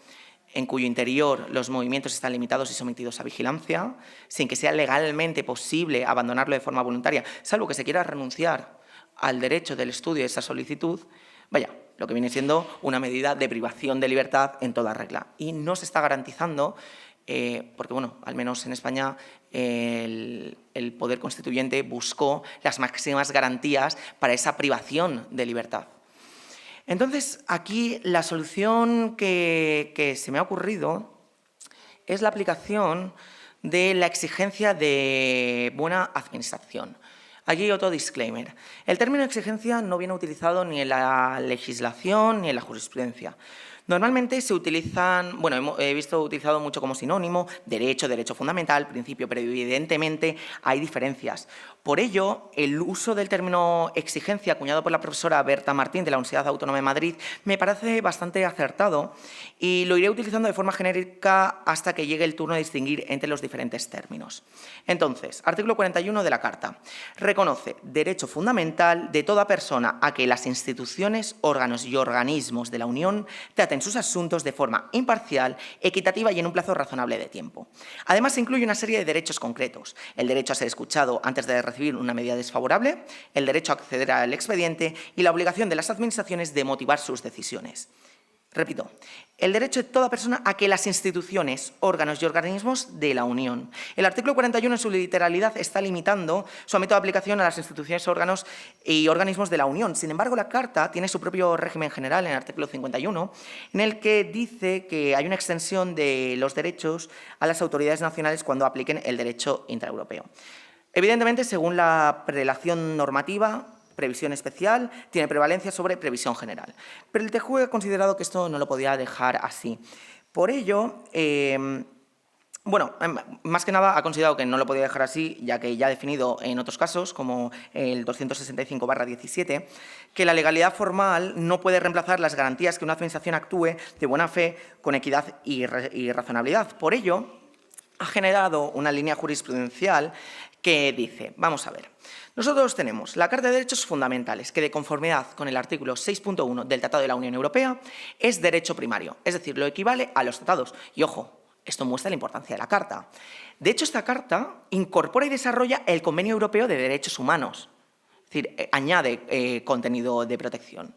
en cuyo interior los movimientos están limitados y sometidos a vigilancia, sin que sea legalmente posible abandonarlo de forma voluntaria, salvo que se quiera renunciar al derecho del estudio de esa solicitud, vaya, lo que viene siendo una medida de privación de libertad en toda regla. Y no se está garantizando, porque, bueno, al menos en España el Poder Constituyente buscó las máximas garantías para esa privación de libertad. Entonces, aquí la solución que se me ha ocurrido es la aplicación de la exigencia de buena administración. Aquí otro disclaimer. El término exigencia no viene utilizado ni en la legislación ni en la jurisprudencia. Normalmente se utilizan, he visto utilizado mucho como sinónimo, derecho fundamental, principio, pero evidentemente hay diferencias. Por ello, el uso del término exigencia, acuñado por la profesora Berta Martín de la Universidad Autónoma de Madrid, me parece bastante acertado y lo iré utilizando de forma genérica hasta que llegue el turno de distinguir entre los diferentes términos. Entonces, artículo 41 de la Carta. Reconoce derecho fundamental de toda persona a que las instituciones, órganos y organismos de la Unión traten sus asuntos de forma imparcial, equitativa y en un plazo razonable de tiempo. Además, incluye una serie de derechos concretos. El derecho a ser escuchado antes de recibir una medida desfavorable, el derecho a acceder al expediente y la obligación de las administraciones de motivar sus decisiones. Repito, el derecho de toda persona a que las instituciones, órganos y organismos de la Unión. El artículo 41 en su literalidad está limitando su ámbito de aplicación a las instituciones, órganos y organismos de la Unión. Sin embargo, la Carta tiene su propio régimen general en el artículo 51, en el que dice que hay una extensión de los derechos a las autoridades nacionales cuando apliquen el derecho intraeuropeo. Evidentemente, según la prelación normativa, previsión especial tiene prevalencia sobre previsión general. Pero el TJUE ha considerado que esto no lo podía dejar así. Por ello, más que nada ha considerado que no lo podía dejar así, ya que ya ha definido en otros casos, como el 265/17, que la legalidad formal no puede reemplazar las garantías que una administración actúe de buena fe, con equidad y razonabilidad. Por ello, ha generado una línea jurisprudencial que dice, vamos a ver, nosotros tenemos la Carta de Derechos Fundamentales, que de conformidad con el artículo 6.1 del Tratado de la Unión Europea es derecho primario, es decir, lo equivale a los tratados. Y ojo, esto muestra la importancia de la Carta. De hecho, esta Carta incorpora y desarrolla el Convenio Europeo de Derechos Humanos, es decir, añade contenido de protección.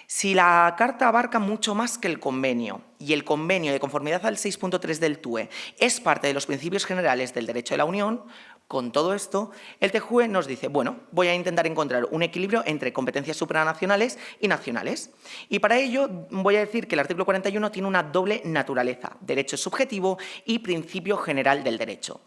Si la Carta abarca mucho más que el convenio y el convenio de conformidad al 6.3 del TUE es parte de los principios generales del derecho de la Unión, con todo esto, el TJUE nos dice, bueno, voy a intentar encontrar un equilibrio entre competencias supranacionales y nacionales. Y para ello voy a decir que el artículo 41 tiene una doble naturaleza, derecho subjetivo y principio general del derecho.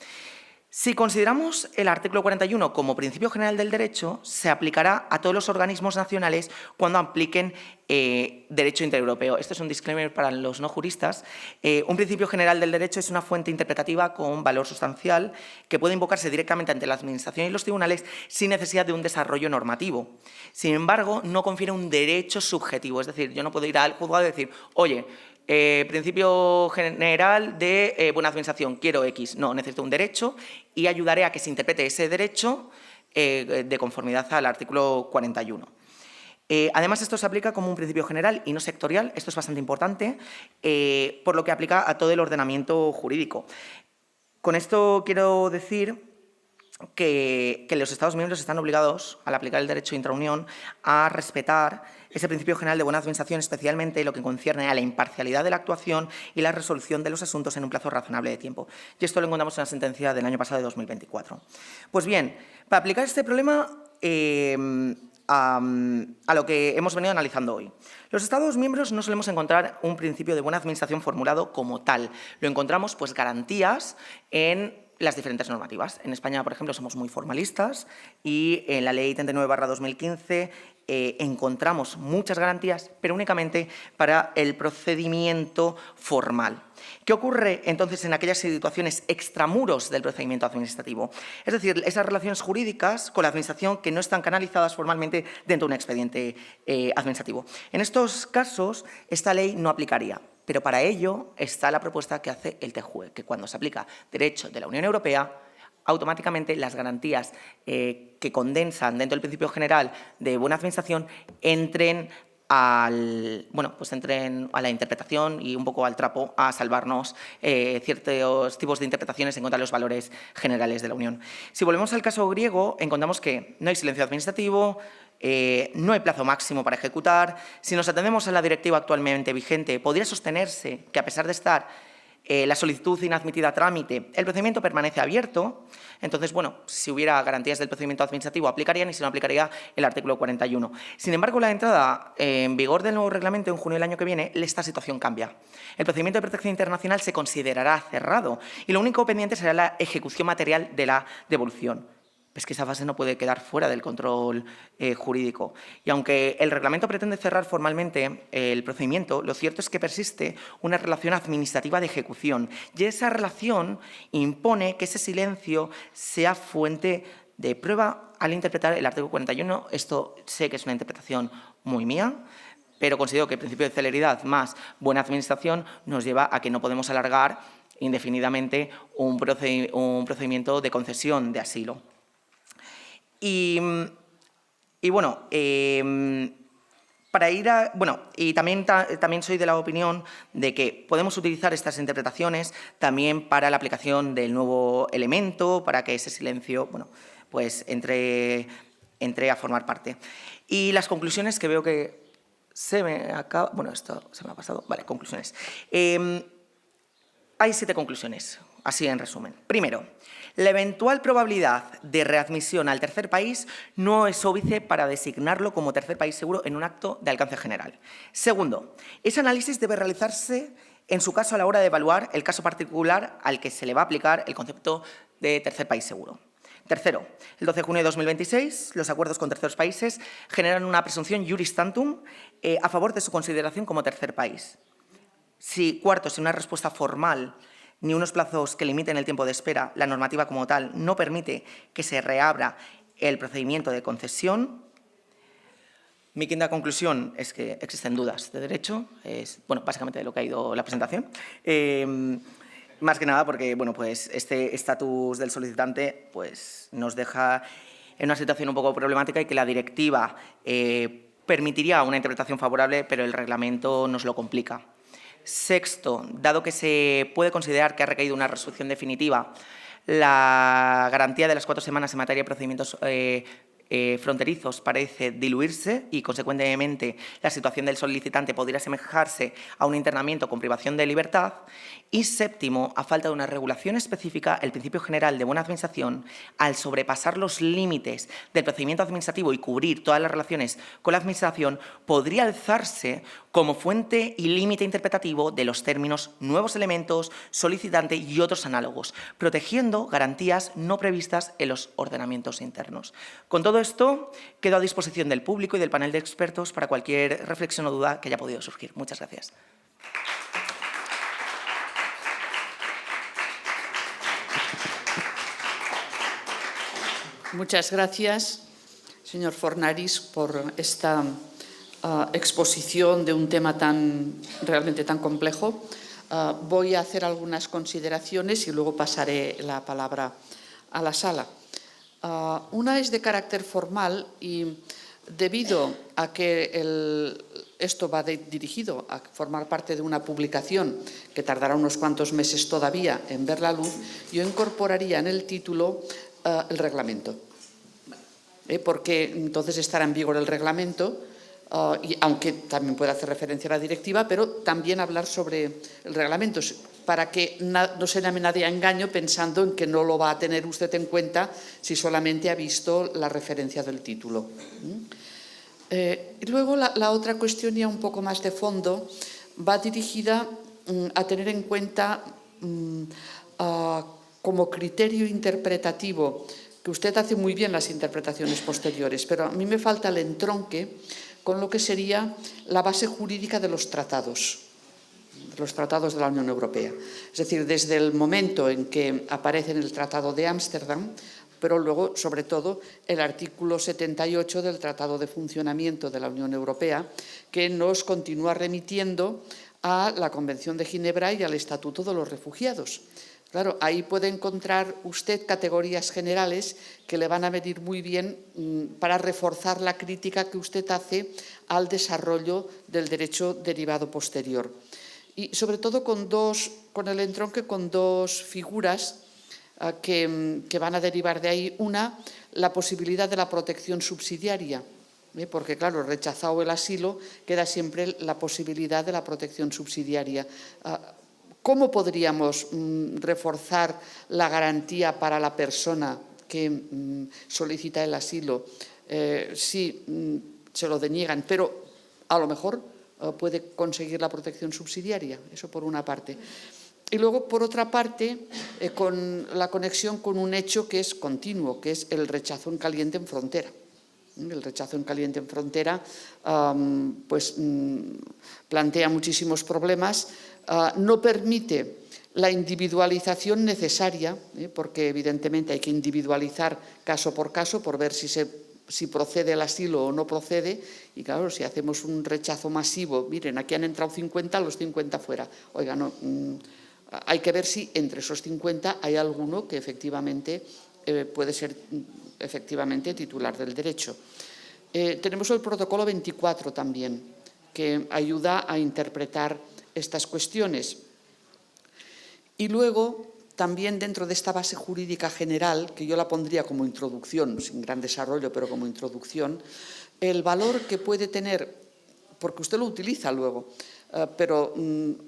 Si consideramos el artículo 41 como principio general del derecho, se aplicará a todos los organismos nacionales cuando apliquen derecho intraeuropeo. Esto es un disclaimer para los no juristas. Un principio general del derecho es una fuente interpretativa con valor sustancial que puede invocarse directamente ante la Administración y los tribunales sin necesidad de un desarrollo normativo. Sin embargo, no confiere un derecho subjetivo. Es decir, yo no puedo ir al juzgado y decir, oye, principio general de buena administración, quiero X. No, necesito un derecho y ayudaré a que se interprete ese derecho de conformidad al artículo 41. Además, esto se aplica como un principio general y no sectorial. Esto es bastante importante, por lo que aplica a todo el ordenamiento jurídico. Con esto quiero decir que los Estados miembros están obligados, al aplicar el derecho intraunión, a respetar ese principio general de buena administración, especialmente lo que concierne a la imparcialidad de la actuación y la resolución de los asuntos en un plazo razonable de tiempo. Y esto lo encontramos en la sentencia del año pasado, de 2024. Pues bien, para aplicar este problema a lo que hemos venido analizando hoy. Los Estados miembros no solemos encontrar un principio de buena administración formulado como tal. Lo encontramos, pues, garantías en las diferentes normativas. En España, por ejemplo, somos muy formalistas y en la Ley 39/2015 encontramos muchas garantías, pero únicamente para el procedimiento formal. ¿Qué ocurre entonces en aquellas situaciones extramuros del procedimiento administrativo? Es decir, esas relaciones jurídicas con la Administración que no están canalizadas formalmente dentro de un expediente administrativo. En estos casos, esta ley no aplicaría, pero para ello está la propuesta que hace el TJUE, que cuando se aplica derecho de la Unión Europea, automáticamente las garantías que condensan dentro del principio general de buena administración entren a la interpretación y un poco al trapo a salvarnos ciertos tipos de interpretaciones en contra de los valores generales de la Unión. Si volvemos al caso griego, encontramos que no hay silencio administrativo, no hay plazo máximo para ejecutar. Si nos atendemos a la directiva actualmente vigente, podría sostenerse que, a pesar de estar la solicitud inadmitida a trámite, el procedimiento permanece abierto. Entonces, bueno, si hubiera garantías del procedimiento administrativo, aplicarían, y si no, aplicaría el artículo 41. Sin embargo, la entrada en vigor del nuevo reglamento en junio del año que viene, esta situación cambia. El procedimiento de protección internacional se considerará cerrado y lo único pendiente será la ejecución material de la devolución. Es que esa fase no puede quedar fuera del control jurídico. Y aunque el reglamento pretende cerrar formalmente el procedimiento, lo cierto es que persiste una relación administrativa de ejecución, y esa relación impone que ese silencio sea fuente de prueba al interpretar el artículo 41. Esto sé que es una interpretación muy mía, pero considero que el principio de celeridad más buena administración nos lleva a que no podemos alargar indefinidamente un procedimiento de concesión de asilo. Y también soy de la opinión de que podemos utilizar estas interpretaciones también para la aplicación del nuevo elemento, para que ese silencio, pues entre a formar parte. Y las conclusiones que veo que se me acaba... esto se me ha pasado. Vale, conclusiones. Hay 7 conclusiones, así en resumen. Primero, la eventual probabilidad de readmisión al tercer país no es óbice para designarlo como tercer país seguro en un acto de alcance general. Segundo, ese análisis debe realizarse en su caso a la hora de evaluar el caso particular al que se le va a aplicar el concepto de tercer país seguro. Tercero, el 12 de junio de 2026, los acuerdos con terceros países generan una presunción juris tantum a favor de su consideración como tercer país. Cuarto, si una respuesta formal ni unos plazos que limiten el tiempo de espera, la normativa como tal no permite que se reabra el procedimiento de concesión. Mi quinta conclusión es que existen dudas de derecho, es básicamente de lo que ha ido la presentación. Más que nada porque pues este estatus del solicitante pues, nos deja en una situación un poco problemática y que la directiva permitiría una interpretación favorable, pero el reglamento nos lo complica. Sexto, dado que se puede considerar que ha recaído una resolución definitiva, la garantía de las 4 semanas en materia de procedimientos fronterizos parece diluirse y, consecuentemente, la situación del solicitante podría asemejarse a un internamiento con privación de libertad. Y séptimo, a falta de una regulación específica, el principio general de buena administración, al sobrepasar los límites del procedimiento administrativo y cubrir todas las relaciones con la Administración, podría alzarse como fuente y límite interpretativo de los términos nuevos elementos, solicitante y otros análogos, protegiendo garantías no previstas en los ordenamientos internos. Con todo esto, quedo a disposición del público y del panel de expertos para cualquier reflexión o duda que haya podido surgir. Muchas gracias. Muchas gracias, señor Fornaris, por esta exposición de un tema realmente tan complejo. Voy a hacer algunas consideraciones y luego pasaré la palabra a la sala. Una es de carácter formal y debido a que esto va dirigido a formar parte de una publicación que tardará unos cuantos meses todavía en ver la luz, yo incorporaría en el título el reglamento, porque entonces estará en vigor el reglamento, y aunque también puede hacer referencia a la directiva, pero también hablar sobre el reglamento, para que no se llame nadie a engaño pensando en que no lo va a tener usted en cuenta si solamente ha visto la referencia del título. Y luego la otra cuestión ya un poco más de fondo va dirigida a tener en cuenta como criterio interpretativo, que usted hace muy bien las interpretaciones posteriores, pero a mí me falta el entronque con lo que sería la base jurídica de los tratados de la Unión Europea. Es decir, desde el momento en que aparece en el Tratado de Ámsterdam, pero luego, sobre todo, el artículo 78 del Tratado de Funcionamiento de la Unión Europea, que nos continúa remitiendo a la Convención de Ginebra y al Estatuto de los Refugiados. Claro, ahí puede encontrar usted categorías generales que le van a venir muy bien para reforzar la crítica que usted hace al desarrollo del derecho derivado posterior. Y sobre todo con el entronque con dos figuras que van a derivar de ahí. Una, la posibilidad de la protección subsidiaria, porque claro, rechazado el asilo, queda siempre la posibilidad de la protección subsidiaria. ¿Cómo podríamos reforzar la garantía para la persona que solicita el asilo si se lo deniegan, pero a lo mejor puede conseguir la protección subsidiaria? Eso por una parte. Y luego, por otra parte, con la conexión con un hecho que es continuo, que es el rechazo en caliente en frontera. El rechazo en caliente en frontera plantea muchísimos problemas, no permite la individualización necesaria, porque evidentemente hay que individualizar caso por ver si procede el asilo o no procede, y claro, si hacemos un rechazo masivo, miren, aquí han entrado 50, los 50 fuera. Oiga, no, hay que ver si entre esos 50 hay alguno que efectivamente puede ser efectivamente titular del derecho. Tenemos el protocolo 24 también, que ayuda a interpretar estas cuestiones. Y luego, también dentro de esta base jurídica general, que yo la pondría como introducción, sin gran desarrollo, pero como introducción, el valor que puede tener, porque usted lo utiliza luego, pero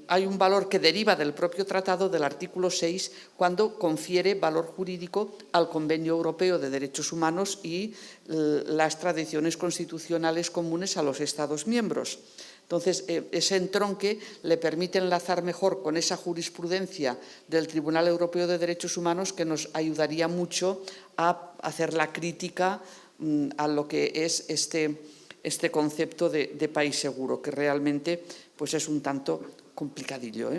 hay un valor que deriva del propio tratado, del artículo 6, cuando confiere valor jurídico al Convenio Europeo de Derechos Humanos y las tradiciones constitucionales comunes a los Estados miembros. Entonces, ese entronque le permite enlazar mejor con esa jurisprudencia del Tribunal Europeo de Derechos Humanos, que nos ayudaría mucho a hacer la crítica a lo que es este concepto de país seguro, que realmente pues es un tanto complicadillo,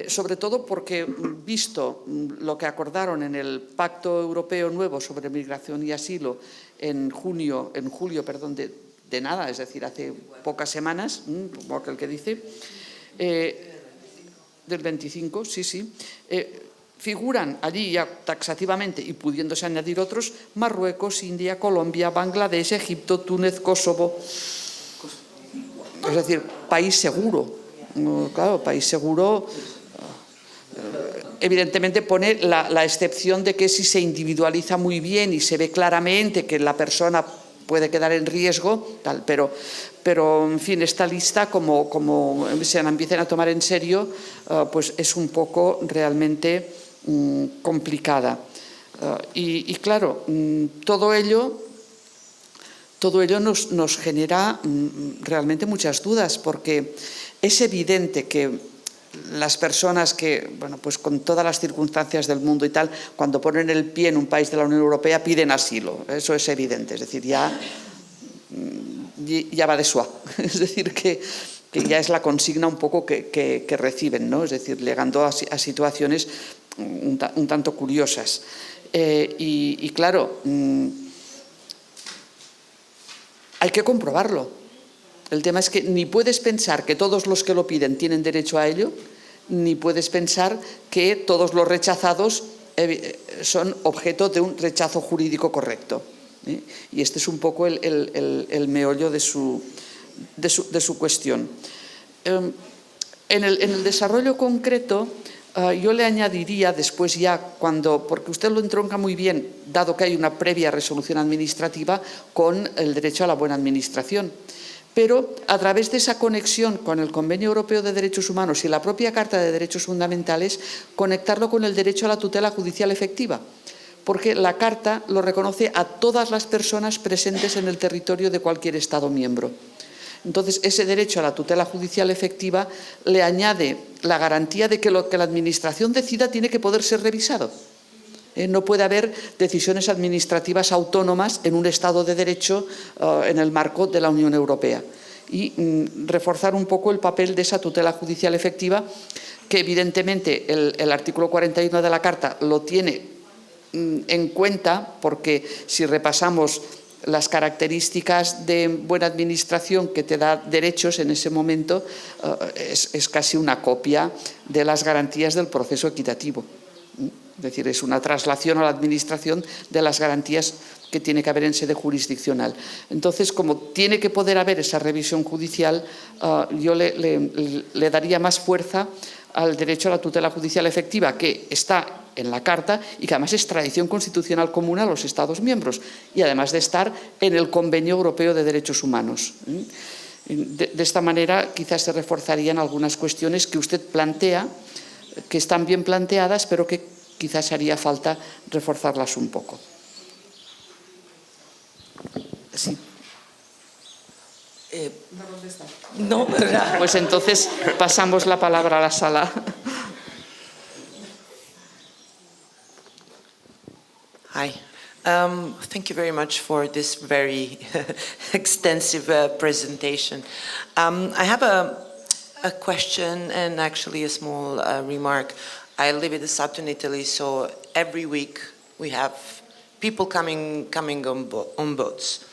sobre todo porque, visto lo que acordaron en el Pacto Europeo Nuevo sobre Migración y Asilo en julio de nada, es decir, hace pocas semanas, como aquel que dice, del 25, sí, figuran allí ya taxativamente, y pudiéndose añadir otros, Marruecos, India, Colombia, Bangladesh, Egipto, Túnez, Kosovo. Es decir, país seguro. Claro, país seguro, evidentemente pone la excepción de que si se individualiza muy bien y se ve claramente que la persona puede quedar en riesgo, tal, pero en fin, esta lista, como se la empiecen a tomar en serio, pues es un poco realmente complicada. Y claro, todo ello nos genera realmente muchas dudas, porque es evidente que las personas que, bueno, pues con todas las circunstancias del mundo y tal, cuando ponen el pie en un país de la Unión Europea piden asilo, eso es evidente, es decir, ya va de suá, es decir, que ya es la consigna un poco que reciben, ¿no? Es decir, llegando a situaciones un tanto curiosas. Y claro, hay que comprobarlo. El tema es que ni puedes pensar que todos los que lo piden tienen derecho a ello, ni puedes pensar que todos los rechazados son objeto de un rechazo jurídico correcto. Y este es un poco el meollo de su cuestión. En el desarrollo concreto, yo le añadiría después ya, porque usted lo entronca muy bien, dado que hay una previa resolución administrativa, con el derecho a la buena administración. Pero a través de esa conexión con el Convenio Europeo de Derechos Humanos y la propia Carta de Derechos Fundamentales, conectarlo con el derecho a la tutela judicial efectiva, porque la Carta lo reconoce a todas las personas presentes en el territorio de cualquier Estado miembro. Entonces, ese derecho a la tutela judicial efectiva le añade la garantía de que lo que la Administración decida tiene que poder ser revisado. No puede haber decisiones administrativas autónomas en un Estado de Derecho en el marco de la Unión Europea. Y reforzar un poco el papel de esa tutela judicial efectiva, que evidentemente el artículo 41 de la Carta lo tiene en cuenta, porque si repasamos las características de buena administración que te da derechos en ese momento, es casi una copia de las garantías del proceso equitativo. Es decir, es una traslación a la administración de las garantías que tiene que haber en sede jurisdiccional. Entonces, como tiene que poder haber esa revisión judicial, yo le daría más fuerza al derecho a la tutela judicial efectiva, que está en la Carta y que además es tradición constitucional común a los Estados miembros, y además de estar en el Convenio Europeo de Derechos Humanos. De esta manera, quizás se reforzarían algunas cuestiones que usted plantea, que están bien planteadas, pero que quizás haría falta reforzarlas un poco. Sí. No, pues entonces pasamos la palabra a la sala. Hi. Thank you very much for this very extensive presentation. I have a question and actually a small remark. I live in the southern Italy, so every week we have people coming on boats.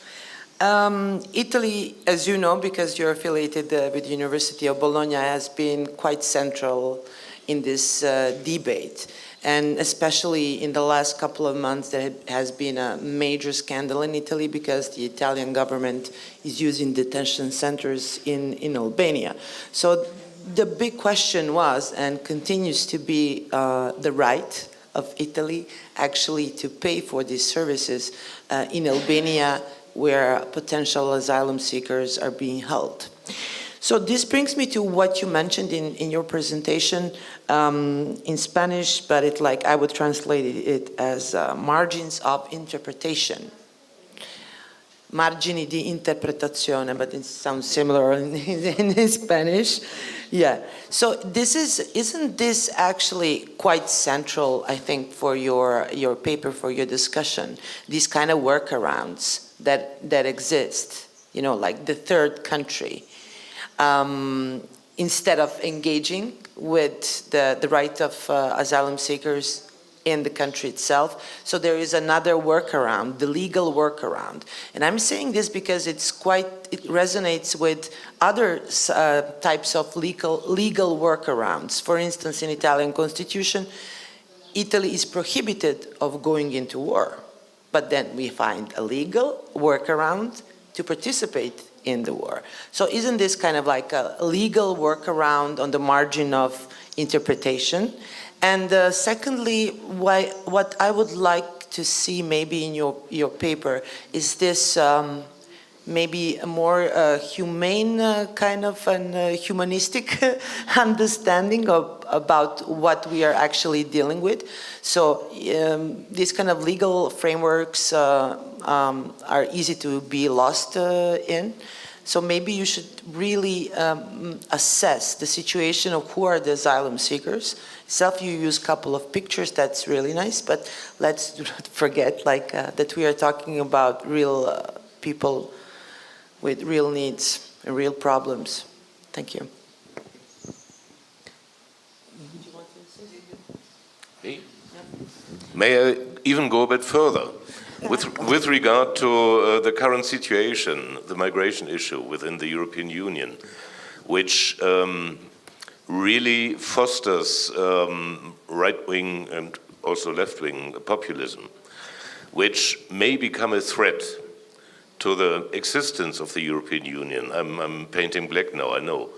Italy, as you know, because you're affiliated with the University of Bologna, has been quite central in this debate. And especially in the last couple of months, there has been a major scandal in Italy because the Italian government is using detention centers in Albania. So the big question was, and continues to be, the right of Italy actually to pay for these services in Albania, where potential asylum seekers are being held. So this brings me to what you mentioned in your presentation in Spanish, but I would translate it as margins of interpretation. Margini di interpretazione, but it sounds similar in Spanish. Yeah. So isn't this actually quite central, I think, for your paper, for your discussion? These kind of workarounds that exist, like the third country. Instead of engaging with the right of asylum seekers in the country itself. So there is another workaround, the legal workaround. And I'm saying this because it resonates with other types of legal workarounds. For instance, in Italian constitution, Italy is prohibited of going into war. But then we find a legal workaround to participate in the war. So isn't this kind of like a legal workaround on the margin of interpretation? And secondly, what I would like to see maybe in your paper is this maybe a more humane kind of an humanistic understanding about what we are actually dealing with. So these kind of legal frameworks are easy to be lost in. So maybe you should really assess the situation of who are the asylum seekers. Itself, you use a couple of pictures, that's really nice, but let's not forget that we are talking about real people with real needs and real problems. Thank you. May I even go a bit further? With regard to the current situation, the migration issue within the European Union, which really fosters right-wing and also left-wing populism, which may become a threat to the existence of the European Union. I'm painting black now, I know.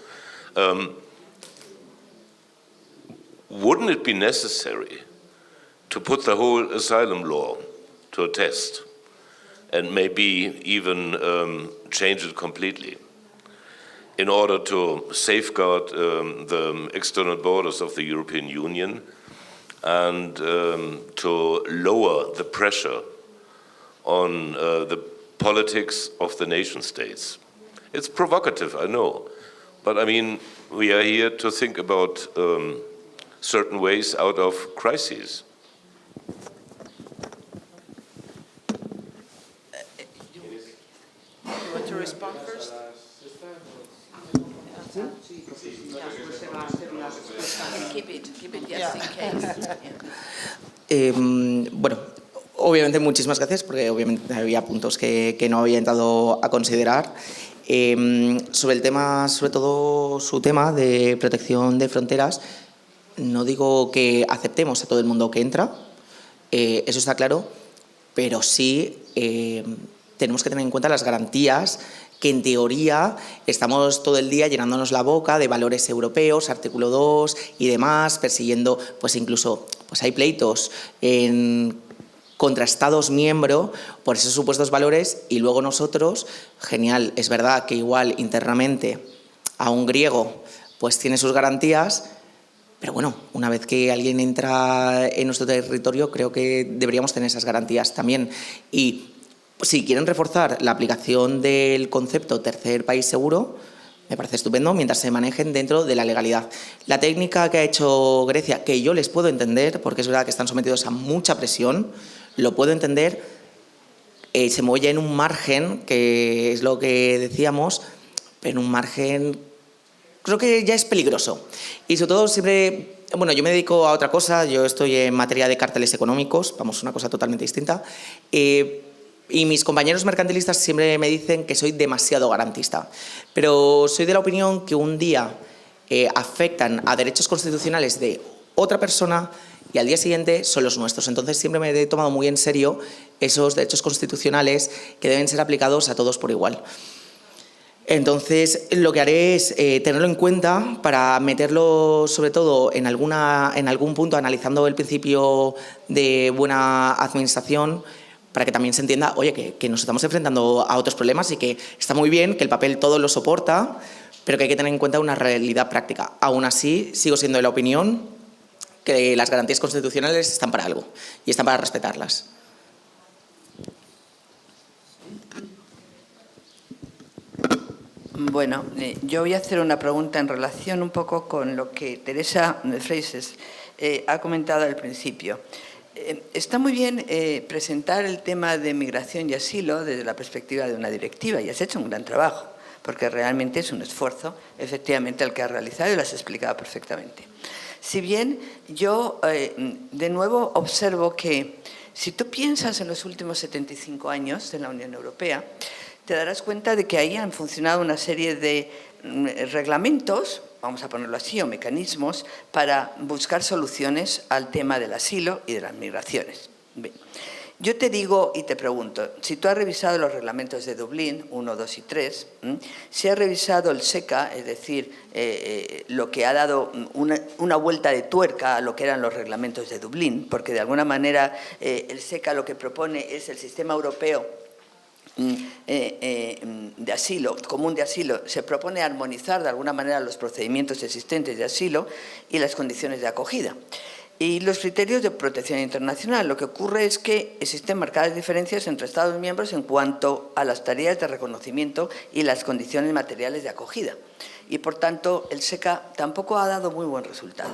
Wouldn't it be necessary to put the whole asylum law to a test and maybe even change it completely in order to safeguard the external borders of the European Union and to lower the pressure on the politics of the nation states? It's provocative, I know, but I mean, we are here to think about certain ways out of crises. You want to respond first? Keep it just in case. Bueno, obviamente muchísimas gracias, porque obviamente había puntos que no había entrado a considerar. Sobre el tema, sobre todo su tema de protección de fronteras, no digo que aceptemos a todo el mundo que entra, eso está claro, pero sí tenemos que tener en cuenta las garantías que en teoría estamos todo el día llenándonos la boca de valores europeos, artículo 2 y demás, persiguiendo, pues incluso pues hay pleitos contra Estados miembros por esos supuestos valores, y luego nosotros, genial, es verdad que igual internamente a un griego pues tiene sus garantías, pero bueno, una vez que alguien entra en nuestro territorio, creo que deberíamos tener esas garantías también. Y si quieren reforzar la aplicación del concepto tercer país seguro, me parece estupendo, mientras se manejen dentro de la legalidad. La técnica que ha hecho Grecia, que yo les puedo entender, porque es verdad que están sometidos a mucha presión, lo puedo entender, se mueve ya en un margen, que es lo que decíamos, pero en un margen creo que ya es peligroso. Y sobre todo siempre, bueno, yo me dedico a otra cosa, yo estoy en materia de cárteles económicos, vamos, una cosa totalmente distinta, y mis compañeros mercantilistas siempre me dicen que soy demasiado garantista, pero soy de la opinión que un día afectan a derechos constitucionales de otra persona y al día siguiente son los nuestros. Entonces siempre me he tomado muy en serio esos derechos constitucionales que deben ser aplicados a todos por igual. Entonces lo que haré es tenerlo en cuenta para meterlo sobre todo en algún punto, analizando el principio de buena administración, para que también se entienda, oye, que nos estamos enfrentando a otros problemas y que está muy bien, que el papel todo lo soporta, pero que hay que tener en cuenta una realidad práctica. Aún así, sigo siendo de la opinión que las garantías constitucionales están para algo y están para respetarlas. Bueno, yo voy a hacer una pregunta en relación un poco con lo que Teresa Freixes ha comentado al principio. Está muy bien presentar el tema de migración y asilo desde la perspectiva de una directiva, y has hecho un gran trabajo, porque realmente es un esfuerzo, efectivamente, el que has realizado y lo has explicado perfectamente. Si bien yo, de nuevo, observo que si tú piensas en los últimos 75 años de la Unión Europea, te darás cuenta de que ahí han funcionado una serie de reglamentos, vamos a ponerlo así, o mecanismos para buscar soluciones al tema del asilo y de las migraciones. Bien. Yo te digo y te pregunto, si tú has revisado los reglamentos de Dublín 1, 2 y 3, si has revisado el SECA, es decir, lo que ha dado una vuelta de tuerca a lo que eran los reglamentos de Dublín, porque de alguna manera el SECA lo que propone es el sistema europeo de asilo, común de asilo, se propone armonizar de alguna manera los procedimientos existentes de asilo y las condiciones de acogida y los criterios de protección internacional. Lo que ocurre es que existen marcadas diferencias entre Estados miembros en cuanto a las tareas de reconocimiento y las condiciones materiales de acogida, y por tanto el SECA tampoco ha dado muy buen resultado.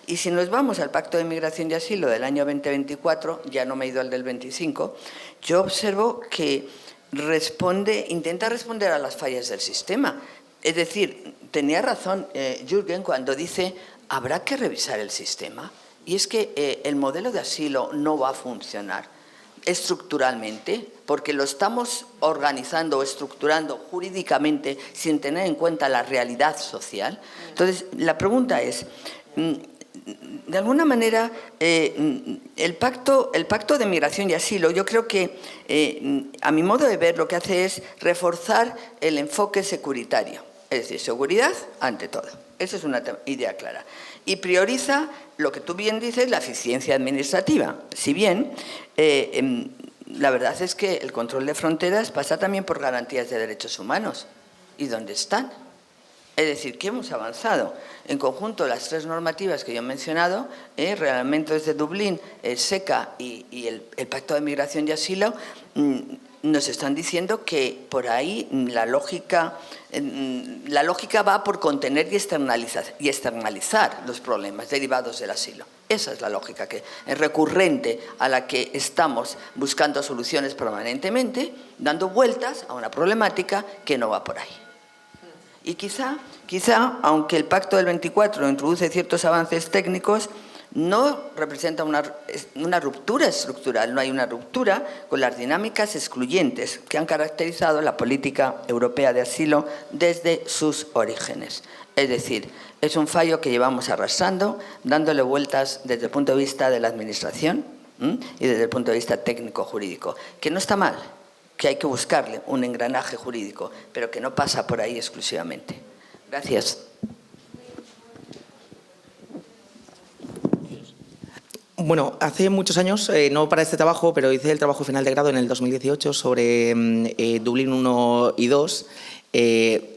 Y si nos vamos al Pacto de Migración y Asilo del año 2024, ya no me he ido al del 25, yo observo que intenta responder a las fallas del sistema. Es decir, tenía razón Jürgen cuando dice habrá que revisar el sistema, y es que el modelo de asilo no va a funcionar estructuralmente, porque lo estamos organizando o estructurando jurídicamente sin tener en cuenta la realidad social. Entonces, la pregunta es, de alguna manera, el pacto de migración y asilo, yo creo que, a mi modo de ver, lo que hace es reforzar el enfoque securitario. Es decir, seguridad ante todo. Esa es una idea clara. Y prioriza, lo que tú bien dices, la eficiencia administrativa. Si bien, la verdad es que el control de fronteras pasa también por garantías de derechos humanos. ¿Y dónde están? Es decir, que hemos avanzado. En conjunto, las tres normativas que yo he mencionado, Reglamento desde Dublín, el SECA y el Pacto de Migración y Asilo, nos están diciendo que por ahí la lógica va por contener y externalizar los problemas derivados del asilo. Esa es la lógica que es recurrente, a la que estamos buscando soluciones permanentemente, dando vueltas a una problemática que no va por ahí. Y quizá, aunque el Pacto del 24 introduce ciertos avances técnicos, no representa una ruptura estructural, no hay una ruptura con las dinámicas excluyentes que han caracterizado la política europea de asilo desde sus orígenes. Es decir, es un fallo que llevamos arrastrando, dándole vueltas desde el punto de vista de la Administración y desde el punto de vista técnico-jurídico, que no está mal, que hay que buscarle un engranaje jurídico, pero que no pasa por ahí exclusivamente. Gracias. Bueno, hace muchos años, no para este trabajo, pero hice el trabajo final de grado en el 2018 sobre Dublín 1 y 2.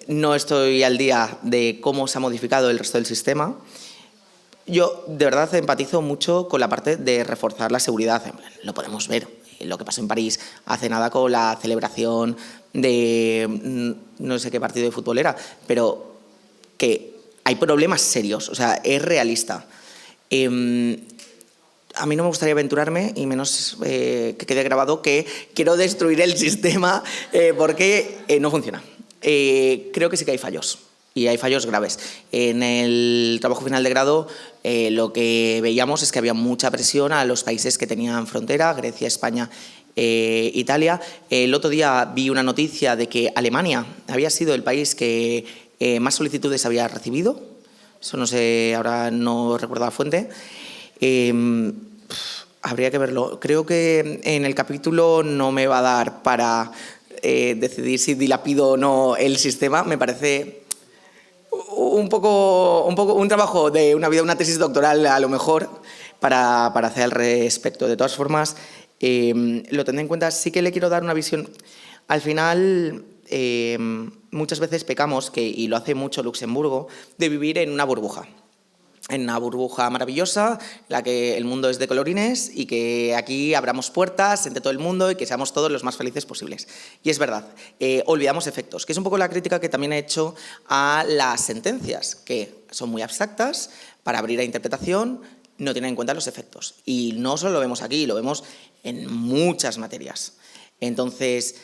No estoy al día de cómo se ha modificado el resto del sistema. Yo, de verdad, empatizo mucho con la parte de reforzar la seguridad. Lo podemos ver. Lo que pasó en París hace nada con la celebración de no sé qué partido de fútbol era, pero que hay problemas serios, o sea, es realista. A mí no me gustaría aventurarme, y menos que quede grabado, que quiero destruir el sistema porque no funciona. Creo que sí que hay fallos. Y hay fallos graves. En el trabajo final de grado lo que veíamos es que había mucha presión a los países que tenían frontera, Grecia, España, Italia. El otro día vi una noticia de que Alemania había sido el país que más solicitudes había recibido. Eso no sé, ahora no recuerdo la fuente. Habría que verlo. Creo que en el capítulo no me va a dar para decidir si dilapido o no el sistema. Me parece un trabajo de una vida, una tesis doctoral a lo mejor para hacer al respecto. De todas formas, lo tendré en cuenta. Sí que le quiero dar una visión. Al final, muchas veces pecamos, y lo hace mucho Luxemburgo, de vivir en una burbuja. En una burbuja maravillosa, en la que el mundo es de colorines y que aquí abramos puertas entre todo el mundo y que seamos todos los más felices posibles. Y es verdad, olvidamos efectos, que es un poco la crítica que también he hecho a las sentencias, que son muy abstractas para abrir a interpretación, no tienen en cuenta los efectos. Y no solo lo vemos aquí, lo vemos en muchas materias. Entonces,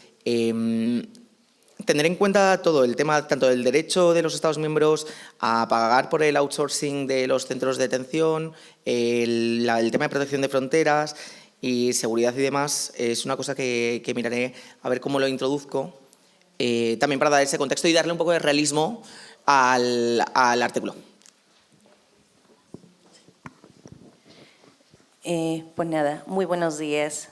tener en cuenta todo el tema, tanto del derecho de los Estados miembros a pagar por el outsourcing de los centros de detención, el tema de protección de fronteras y seguridad y demás, es una cosa que miraré a ver cómo lo introduzco, también para dar ese contexto y darle un poco de realismo al artículo. Pues nada, muy buenos días.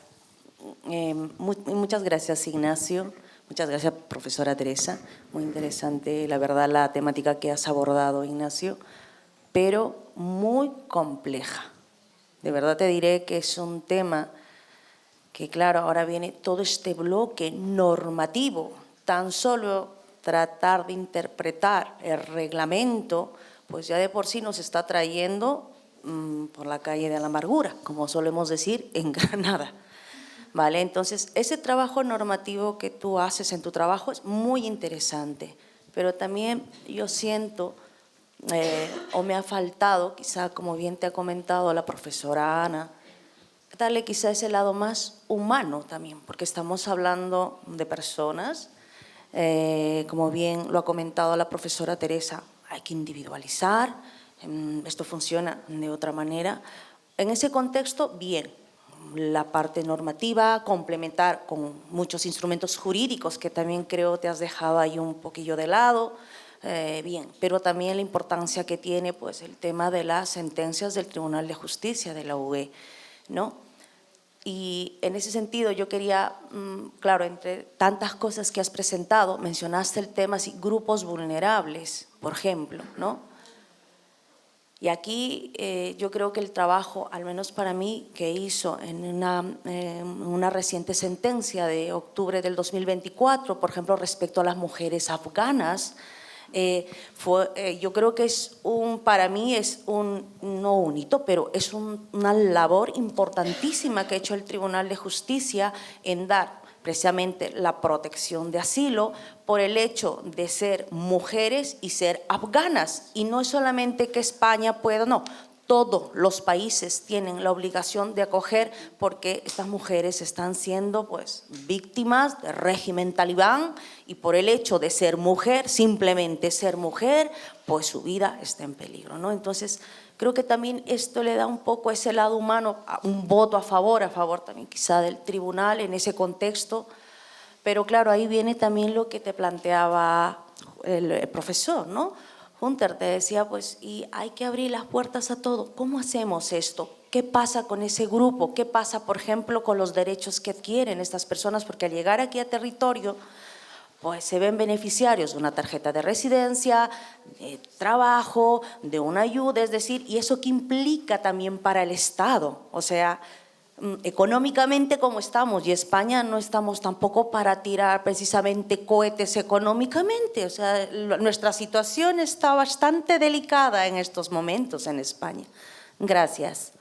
Muchas gracias, Ignacio. Muchas gracias, profesora Teresa. Muy interesante, la verdad, la temática que has abordado, Ignacio, pero muy compleja. De verdad te diré que es un tema que, claro, ahora viene todo este bloque normativo. Tan solo tratar de interpretar el reglamento, pues ya de por sí nos está trayendo por la calle de la amargura, como solemos decir en Granada. ¿Vale? Entonces, ese trabajo normativo que tú haces en tu trabajo es muy interesante, pero también yo siento, o me ha faltado, quizá como bien te ha comentado la profesora Ana, darle quizá ese lado más humano también, porque estamos hablando de personas, como bien lo ha comentado la profesora Teresa, hay que individualizar, esto funciona de otra manera. En ese contexto, bien. La parte normativa, complementar con muchos instrumentos jurídicos que también creo te has dejado ahí un poquillo de lado, bien, pero también la importancia que tiene pues, el tema de las sentencias del Tribunal de Justicia de la UE, ¿no? Y en ese sentido yo quería, claro, entre tantas cosas que has presentado, mencionaste el tema de grupos vulnerables, por ejemplo, ¿no? Y aquí yo creo que el trabajo, al menos para mí, que hizo en una reciente sentencia de octubre del 2024, por ejemplo, respecto a las mujeres afganas, yo creo que para mí es no un hito, pero es una labor importantísima que ha hecho el Tribunal de Justicia en dar precisamente la protección de asilo por el hecho de ser mujeres y ser afganas. Y no es solamente que España pueda, no, todos los países tienen la obligación de acoger porque estas mujeres están siendo pues, víctimas del régimen talibán y por el hecho de ser mujer, simplemente ser mujer, pues su vida está en peligro, ¿no? Entonces, creo que también esto le da un poco ese lado humano, un voto a favor también quizá del tribunal en ese contexto, pero claro, ahí viene también lo que te planteaba el profesor, ¿no? Hunter te decía, pues, y hay que abrir las puertas a todo. ¿Cómo hacemos esto? ¿Qué pasa con ese grupo? ¿Qué pasa, por ejemplo, con los derechos que adquieren estas personas? Porque al llegar aquí a territorio, pues se ven beneficiarios de una tarjeta de residencia, de trabajo, de una ayuda, es decir, y eso que implica también para el Estado, o sea, económicamente como estamos, y España no estamos tampoco para tirar precisamente cohetes económicamente, o sea, nuestra situación está bastante delicada en estos momentos en España. Gracias.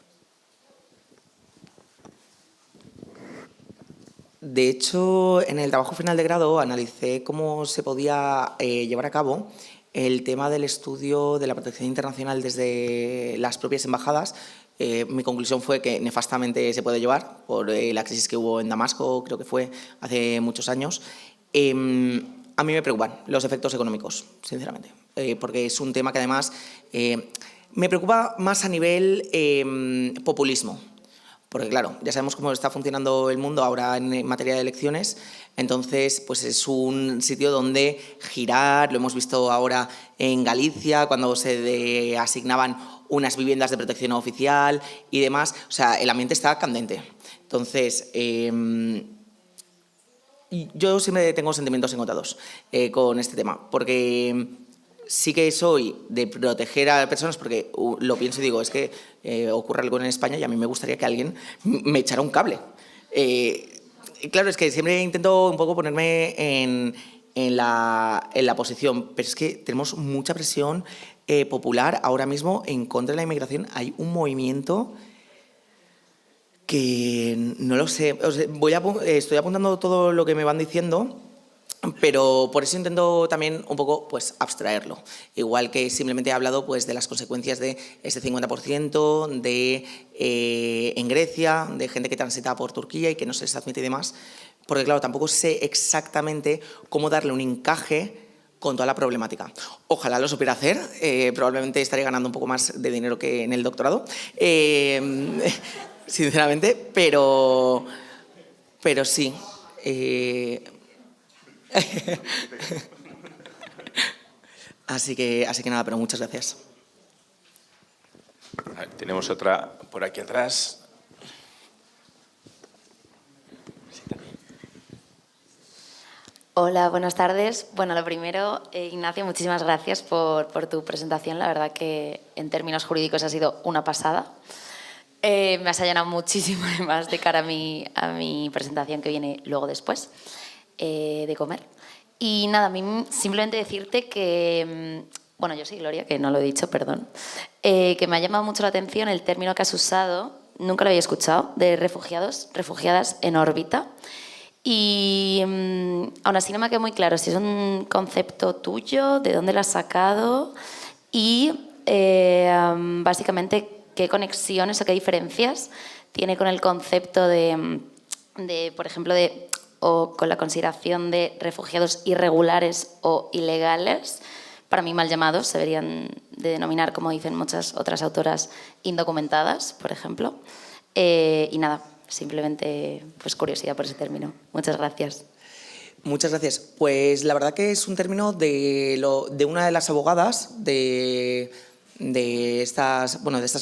De hecho, en el trabajo final de grado analicé cómo se podía llevar a cabo el tema del estudio de la protección internacional desde las propias embajadas. Mi conclusión fue que nefastamente se puede llevar por la crisis que hubo en Damasco, creo que fue hace muchos años. A mí me preocupan los efectos económicos, sinceramente, porque es un tema que además me preocupa más a nivel populismo. Porque claro, ya sabemos cómo está funcionando el mundo ahora en materia de elecciones, entonces pues es un sitio donde girar, lo hemos visto ahora en Galicia cuando se asignaban unas viviendas de protección oficial y demás, o sea, el ambiente está candente. Entonces, yo siempre tengo sentimientos encontrados con este tema, porque sí que soy de proteger a personas, porque lo pienso y digo, es que ocurre algo en España y a mí me gustaría que alguien me echara un cable. Claro, es que siempre intento un poco ponerme en la posición, pero es que tenemos mucha presión popular ahora mismo en contra de la inmigración. Hay un movimiento que no lo sé, o sea, estoy apuntando todo lo que me van diciendo, pero por eso intento también un poco pues, abstraerlo. Igual que simplemente he hablado pues, de las consecuencias de ese 50% en Grecia, de gente que transita por Turquía y que no se les admite y demás, porque claro, tampoco sé exactamente cómo darle un encaje con toda la problemática. Ojalá lo supiera hacer, probablemente estaría ganando un poco más de dinero que en el doctorado, sinceramente, pero sí. Así que nada, pero muchas gracias. Tenemos otra por aquí atrás. Hola, buenas tardes. Bueno, lo primero, Ignacio, muchísimas gracias por tu presentación. La verdad que en términos jurídicos ha sido una pasada. Me has allanado muchísimo más de cara a mi presentación que viene luego después de comer. Y nada, a mí simplemente decirte que, bueno, yo soy Gloria, que no lo he dicho, perdón, que me ha llamado mucho la atención el término que has usado, nunca lo había escuchado, de refugiadas en órbita. Y aún así no me ha quedado muy claro si es un concepto tuyo, de dónde lo has sacado y básicamente qué conexiones o qué diferencias tiene con el concepto de por ejemplo, o con la consideración de refugiados irregulares o ilegales, para mí mal llamados, se deberían de denominar, como dicen muchas otras autoras, indocumentadas, por ejemplo. Y nada, simplemente pues curiosidad por ese término. Muchas gracias. Muchas gracias. Pues la verdad que es un término de una de las abogadas de estas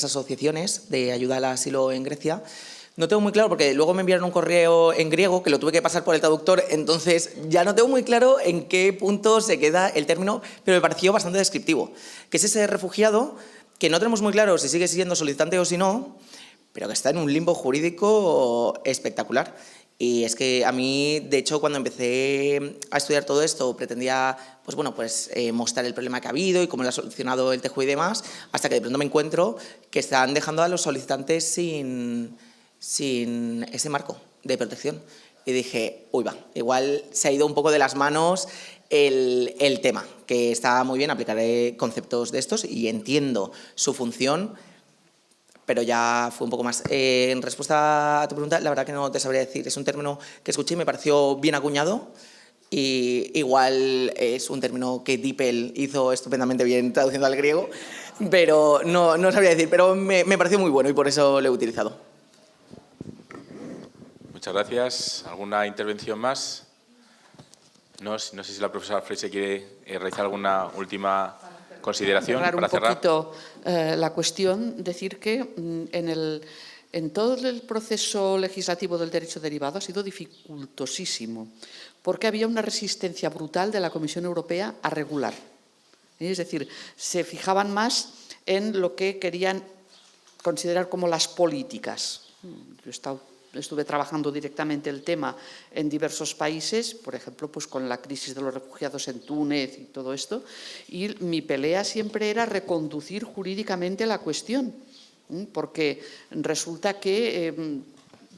asociaciones de ayuda al asilo en Grecia. No tengo muy claro, porque luego me enviaron un correo en griego que lo tuve que pasar por el traductor, entonces ya no tengo muy claro en qué punto se queda el término, pero me pareció bastante descriptivo, que es ese refugiado que no tenemos muy claro si sigue siendo solicitante o si no, pero que está en un limbo jurídico espectacular. Y es que a mí, de hecho, cuando empecé a estudiar todo esto, pretendía mostrar el problema que ha habido y cómo lo ha solucionado el TJUE y demás, hasta que de pronto me encuentro que están dejando a los solicitantes sin ese marco de protección. Y dije, uy, va, igual se ha ido un poco de las manos el tema, que está muy bien aplicar conceptos de estos y entiendo su función, pero ya fue un poco más. En respuesta a tu pregunta, la verdad que no te sabría decir. Es un término que escuché y me pareció bien acuñado, y igual es un término que DeepL hizo estupendamente bien traduciendo al griego, pero no sabría decir, pero me pareció muy bueno y por eso lo he utilizado. Muchas gracias. ¿Alguna intervención más? No sé si la profesora Freise quiere realizar alguna última consideración para cerrar. Un poquito la cuestión, decir que en todo el proceso legislativo del derecho derivado ha sido dificultosísimo, porque había una resistencia brutal de la Comisión Europea a regular. Es decir, se fijaban más en lo que querían considerar como las políticas. Yo estuve trabajando directamente el tema en diversos países, por ejemplo, pues con la crisis de los refugiados en Túnez y todo esto, y mi pelea siempre era reconducir jurídicamente la cuestión, porque resulta que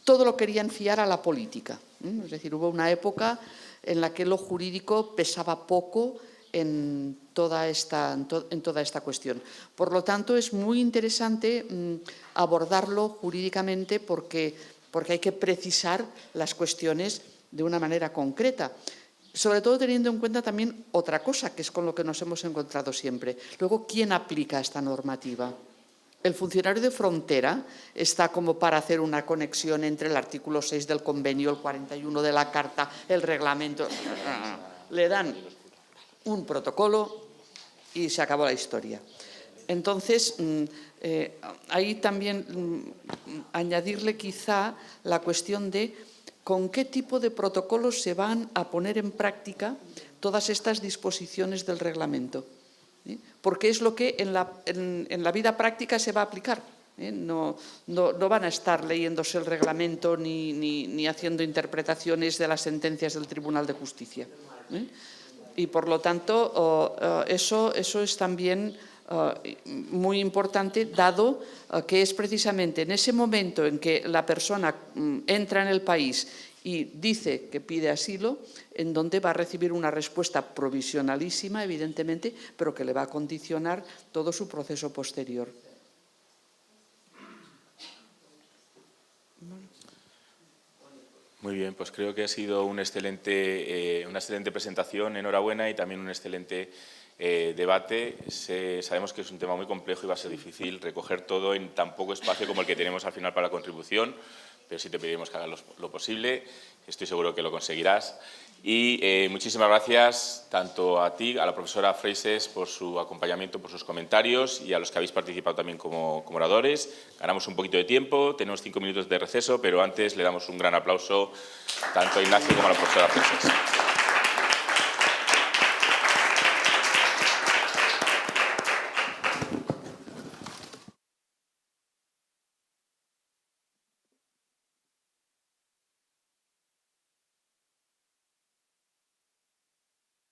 todo lo querían fiar a la política. Es decir, hubo una época en la que lo jurídico pesaba poco en toda esta cuestión. Por lo tanto, es muy interesante abordarlo jurídicamente porque hay que precisar las cuestiones de una manera concreta, sobre todo teniendo en cuenta también otra cosa, que es con lo que nos hemos encontrado siempre. Luego, ¿quién aplica esta normativa? El funcionario de frontera está como para hacer una conexión entre el artículo 6 del convenio, el 41 de la Carta, el reglamento. Le dan un protocolo y se acabó la historia. Entonces, ahí también añadirle quizá la cuestión de con qué tipo de protocolos se van a poner en práctica todas estas disposiciones del reglamento, porque es lo que en la vida práctica se va a aplicar. No van a estar leyéndose el reglamento ni haciendo interpretaciones de las sentencias del Tribunal de Justicia. Y por lo tanto, eso es también muy importante, dado que es precisamente en ese momento en que la persona entra en el país y dice que pide asilo, en donde va a recibir una respuesta provisionalísima, evidentemente, pero que le va a condicionar todo su proceso posterior. Muy bien, pues creo que ha sido una excelente presentación, enhorabuena, y también un excelente debate. Sabemos que es un tema muy complejo y va a ser difícil recoger todo en tan poco espacio como el que tenemos al final para la contribución, pero sí te pediremos que hagas lo posible. Estoy seguro que lo conseguirás. Y muchísimas gracias tanto a ti, a la profesora Freises, por su acompañamiento, por sus comentarios, y a los que habéis participado también como oradores. Ganamos un poquito de tiempo, tenemos 5 minutos de receso, pero antes le damos un gran aplauso tanto a Ignacio como a la profesora Freises.